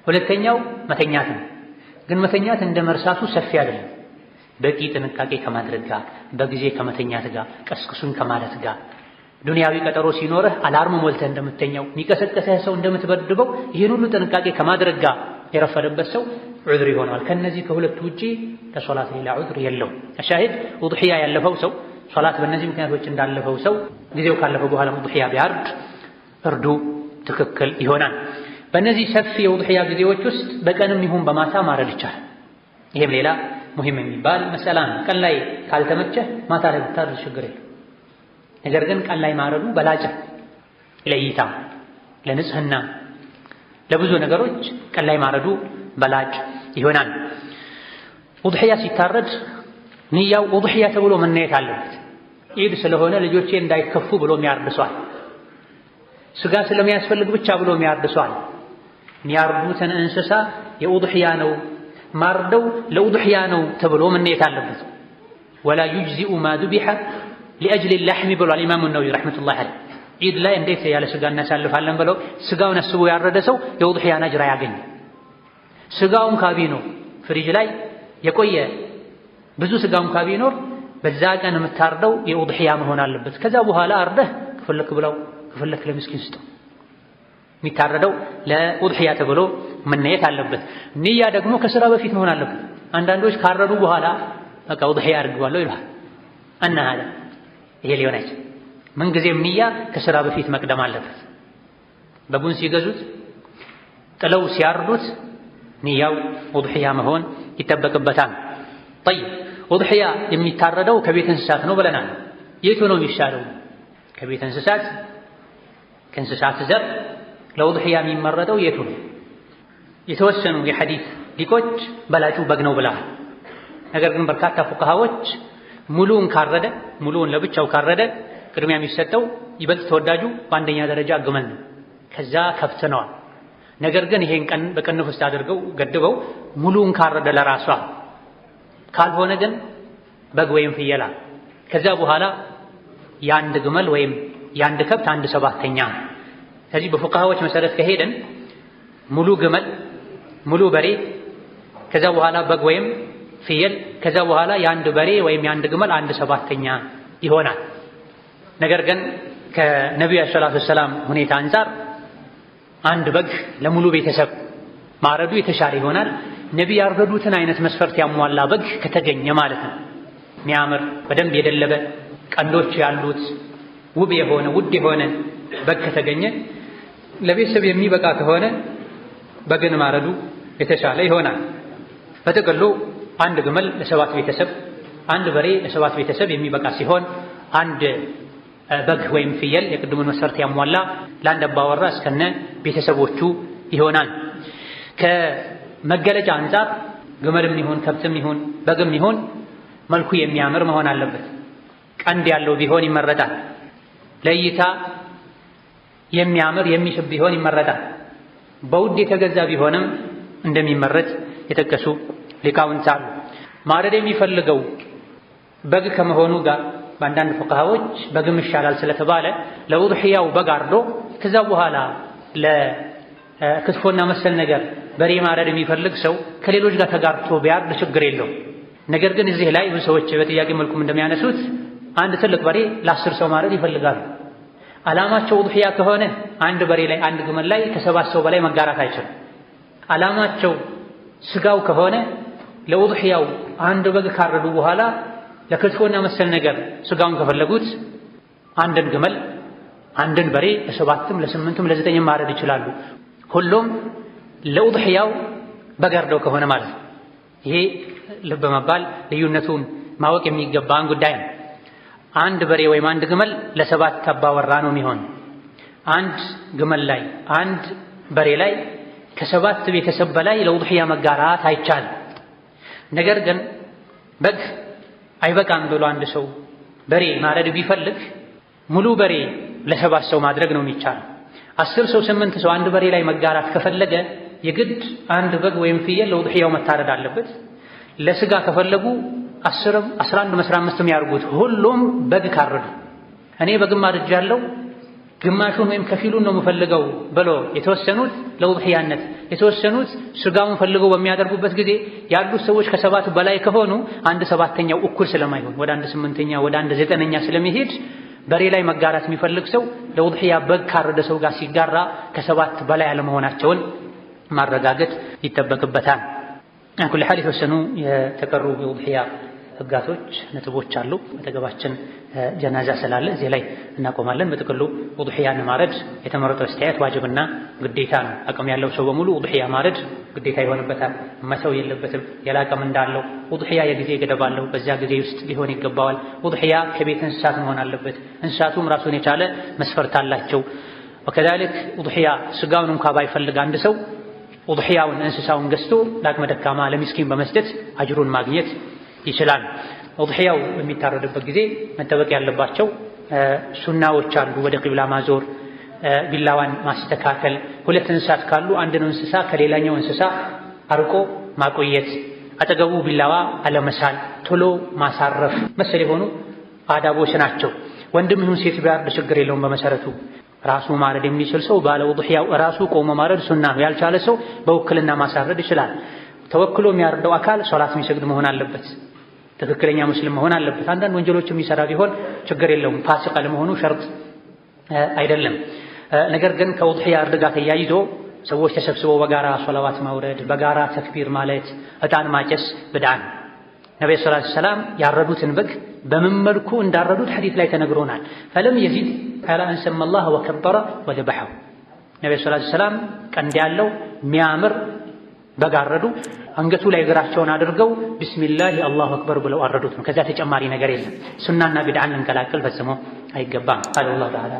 ሁለተኛው መተኛት ነው። ግን መተኛት እንደ መርሳቱ ሰፊ አይደለም። በቂ ጥንቃቄ ከማድረግ ጋር፣ በጊዜ ከመተኛት ጋር፣ ቀስቅሱን ከማለት ጋር፣ ዱንያዊ ቀጠሮ ሲኖርህ አላርም ሞልተህ እንደምትተኛው፣ የሚቀሰቀሰህ ሰው እንደምትበድበው ይህን ሁሉ ጥንቃቄ ከማድረግ ጋር የረፈደበት ሰው ዑድር ይሆናል። ከነዚህ ከሁለቱ ውጪ ለሶላት ሌላ ዑድር የለውም። አሻሂድ ውድሕያ ያለፈው ሰው ሶላት በእነዚህ ምክንያቶች እንዳለፈው ሰው ጊዜው ካለፈው በኋላ ውድሕያ ቢያርድ እርዱ ትክክል ይሆናል። በእነዚህ ሰፊ የውድሕያ ጊዜዎች ውስጥ በቀንም ይሁን በማታ ማረድ ይቻላል። ይህም ሌላ ሙሂም የሚባል መሰላ ነው። ቀን ላይ ካልተመቸህ ማታ ላይ ብታርድ ችግር የለም። ነገር ግን ቀን ላይ ማረዱ በላጭ ለእይታ፣ ለንጽህና፣ ለብዙ ነገሮች ቀን ላይ ማረዱ በላጭ ይሆናል። ውድሕያ ሲታረድ ንያው ውድሕያ ተብሎ መነየት አለበት። ኢድ ስለሆነ ልጆቼ እንዳይከፉ ብሎ የሚያርድሷል። ስጋ ስለሚያስፈልግ ብቻ ብሎ የሚያርድሷል። የሚያርዱትን እንስሳ የውድሕያ ነው ማርደው ለውድሕያ ነው ተብሎ መነየት አለበት። ወላ ዩጅዚኡ ማ ዱቢሐ ሊአጅሊ ላሕሚ ብሏል ኢማሙ ነወዊ ረሕመቱላሂ ዐለይህ። ኢድ ላይ እንዴት ያለ ስጋ እናሳልፋለን ብለው ስጋውን አስቦ ያረደ ሰው የውድሕያን አጅር አያገኝም። ስጋውም ካቢኖር ፍሪጅ ላይ የቆየ ብዙ ስጋውም ካቢኖር በዛ ቀን የምታርደው የውድሕያ መሆን አለበት። ከዛ በኋላ አርደህ ከፈለክ ብለው ከፈለክ ለምስኪን ስጠው። የሚታረደው ለውድሕያ ተብሎ መነየት አለበት። ንያ ደግሞ ከስራ በፊት መሆን አለበት። አንዳንዶች ካረዱ በኋላ በቃ ውድሕያ አድርገዋለሁ ይልሃል። እና ይሄ ሊሆን አይችልም። ምንጊዜም ንያ ከስራ በፊት መቅደም አለበት። በጉን ሲገዙት ጥለው ሲያርዱት ንያው ውድሕያ መሆን ይጠበቅበታል። ጠይብ ውድሕያ የሚታረደው ከቤት እንስሳት ነው ብለናል። የቱ ነው የሚሻለው? ከቤት እንስሳት ከእንስሳት ዘር ለውድሕያ የሚመረጠው የቱ ነው? የተወሰኑ የሐዲስ ሊቆች በላጩ በግ ነው ብለዋል። ነገር ግን በርካታ ፉቅሃዎች ሙሉውን ለብቻው ካረደ ቅድሚያ የሚሰጠው ይበልጥ ተወዳጁ በአንደኛ ደረጃ ግመል ነው። ከዛ ከብት ነዋል። ነገር ግን ይሄን ቀን በቅንፍ ውስጥ አድርገው ገድበው ሙሉውን ካረደ ለራሷ ካልሆነ ግን በግ ወይም ፍየላ ከዛ በኋላ የአንድ ግመል ወይም የአንድ ከብት 1/7ኛ። ከዚህ በፉቅሃዎች መሰረት ከሄደን ሙሉ ግመል፣ ሙሉ በሬ፣ ከዛ በኋላ በግ ወይም ፍየል፣ ከዛ በኋላ የአንድ በሬ ወይም የአንድ ግመል 1/7ኛ ይሆናል። ነገር ግን ከነቢዩ ሰለላሁ ዐለይሂ ወሰለም ሁኔታ አንፃር አንድ በግ ለሙሉ ቤተሰብ ማረዱ የተሻለ ይሆናል። ነቢይ ያረዱትን አይነት መስፈርት ያሟላ በግ ከተገኘ ማለት ነው። የሚያምር በደንብ የደለበ ቀንዶች ያሉት ውብ የሆነ ውድ የሆነ በግ ከተገኘ ለቤተሰብ የሚበቃ ከሆነ በግን ማረዱ የተሻለ ይሆናል። በጥቅሉ አንድ ግመል ለ7 ቤተሰብ፣ አንድ በሬ ለ7 ቤተሰብ የሚበቃ ሲሆን አንድ በግ ወይም ፍየል የቅድሙን መስፈርት ያሟላ ለአንድ አባወራ እስከነ ቤተሰቦቹ ይሆናል። ከመገለጫ አንፃር ግመልም ይሁን ከብትም ይሁን በግም ይሁን መልኩ የሚያምር መሆን አለበት። ቀንድ ያለው ቢሆን ይመረጣል። ለእይታ የሚያምር የሚስብ ቢሆን ይመረጣል። በውድ የተገዛ ቢሆንም እንደሚመረጥ የጠቀሱ ሊቃውንት አሉ። ማረድ የሚፈልገው በግ ከመሆኑ ጋር በአንዳንድ ፉቅሃዎች በግም ይሻላል ስለተባለ ለውድሕያው በግ አርዶ ከዛ በኋላ ለክትፎና መሰል ነገር በሬ ማረድ የሚፈልግ ሰው ከሌሎች ጋር ተጋርቶ ቢያርድ ችግር የለው። ነገር ግን እዚህ ላይ ብዙ ሰዎች በጥያቄ መልኩም እንደሚያነሱት አንድ ትልቅ በሬ ለ10 ሰው ማረድ ይፈልጋሉ። ዓላማቸው ውድሕያ ከሆነ አንድ በሬ ላይ አንድ ግመል ላይ ከ7 ሰው በላይ መጋራት አይችልም። ዓላማቸው ስጋው ከሆነ ለውድሕያው አንድ በግ ካረዱ በኋላ ለክትፎና መሰል ነገር ስጋውን ከፈለጉት አንድን ግመል አንድን በሬ ለ7ም ለ8ም ለ9ም ማረድ ይችላሉ። ሁሉም ለውድሕያው በግ አርደው ከሆነ ማለት ነው። ይሄ ልብ መባል ልዩነቱን ማወቅ የሚገባን ጉዳይ ነው። አንድ በሬ ወይም አንድ ግመል ለ7 አባወራ ነው የሚሆን። አንድ ግመል ላይ አንድ በሬ ላይ ከሰባት ቤተሰብ በላይ ለውድሕያ መጋራት አይቻልም። ነገር ግን በግ አይበቃም ብሎ አንድ ሰው በሬ ማረድ ቢፈልግ ሙሉ በሬ ለሰባት ሰው ማድረግ ነው የሚቻለው። 10 ሰው 8 ሰው አንድ በሬ ላይ መጋራት ከፈለገ የግድ አንድ በግ ወይም ፍየል ለውድሕያው መታረድ አለበት። ለስጋ ከፈለጉ 10ም 11ም 15ም ያርጉት። ሁሉም በግ ካረዱ እኔ በግም አርጃለሁ ግማሹን ወይም ከፊሉን ነው የምፈልገው ብሎ የተወሰኑት ለውድሕያነት የተወሰኑት ስጋውን ፈልገው በሚያደርጉበት ጊዜ ያሉት ሰዎች ከሰባት በላይ ከሆኑ 1/7ኛው እኩል ስለማይሆን ወደ 1/8ኛ ወደ 1/9ኛ ስለሚሄድ በሬ ላይ መጋራት የሚፈልግ ሰው ለውድሕያ በግ ካረደ ሰው ጋር ሲጋራ ከሰባት በላይ አለመሆናቸውን ማረጋገጥ ይጠበቅበታል። ኩል ሐል የተወሰኑ የተቀሩ የውድሕያ ህጋቶች ነጥቦች አሉ። በተገባችን ጀናዛ ስላለ እዚህ ላይ እናቆማለን። በጥቅሉ ውድሕያን ማረድ የተመረጠው አስተያየት ዋጅብና ግዴታ ነው። አቅም ያለው ሰው በሙሉ ውድሕያ ማረድ ግዴታ ይሆንበታል። መተው የለበትም። ያላቅም እንዳለው ውድሕያ የጊዜ ገደብ አለው። በዚያ ጊዜ ውስጥ ሊሆን ይገባዋል። ውድሕያ ከቤት እንስሳት መሆን አለበት። እንስሳቱም ራሱን የቻለ መስፈርት አላቸው። ወከዛሊክ ውድሕያ ስጋውን እንኳ ባይፈልግ አንድ ሰው ውድሕያውን እንስሳውን ገዝቶ ለአቅመ ደካማ ለሚስኪን በመስጠት አጅሩን ማግኘት ይችላል። ውድሕያው በሚታረድበት ጊዜ መጠበቅ ያለባቸው ሱናዎች አሉ። ወደ ቂብላ ማዞር፣ ቢላዋን ማስተካከል፣ ሁለት እንስሳት ካሉ አንድን እንስሳ ከሌላኛው እንስሳ አርቆ ማቆየት፣ አጠገቡ ቢላዋ አለመሳል፣ ቶሎ ማሳረፍ መሰል የሆኑ አዳቦች ናቸው። ወንድም ይሁን ሴት ቢያርድ ችግር የለውም። በመሰረቱ ራሱ ማረድ የሚችል ሰው ባለ ውድሕያው ራሱ ቆሞ ማረድ ሱና ነው። ያልቻለ ሰው በውክልና ማሳረድ ይችላል። ተወክሎ የሚያርደው አካል ሶላት የሚሰግድ መሆን አለበት። ትክክለኛ ሙስሊም መሆን አለበት። አንዳንድ ወንጀሎች የሚሰራ ቢሆን ችግር የለውም። ፋሲቅ አለመሆኑ ሸርጥ አይደለም። ነገር ግን ከውድሕያ እርድ ጋር ተያይዞ ሰዎች ተሰብስበው በጋራ ሶላዋት ማውረድ፣ በጋራ ተክቢር ማለት፣ ዕጣን ማጨስ ብድዓ ነው። ነብዩ ሰለላሁ ዐለይሂ ወሰለም ያረዱትን በግ በምን መልኩ እንዳረዱት ሐዲስ ላይ ተነግሮናል። ፈለም የዚድ ዐላ አን ሰማ አላህ ወከበረ ወዘበሐሁ። ነብዩ ሰለላሁ ዐለይሂ ወሰለም ቀንድ ያለው የሚያምር በግ አረዱ። አንገቱ ላይ እግራቸውን አድርገው ቢስሚላህ አላሁ አክበር ብለው አረዱት ነው። ከዛ ተጨማሪ ነገር የለም። ሱናና ቢድዓን ልንቀላቅል ፈጽሞ አይገባም። አላሁ ተዓላ።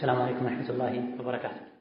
ሰላም አለይኩም ወራህመቱላሂ ወበረካቱ።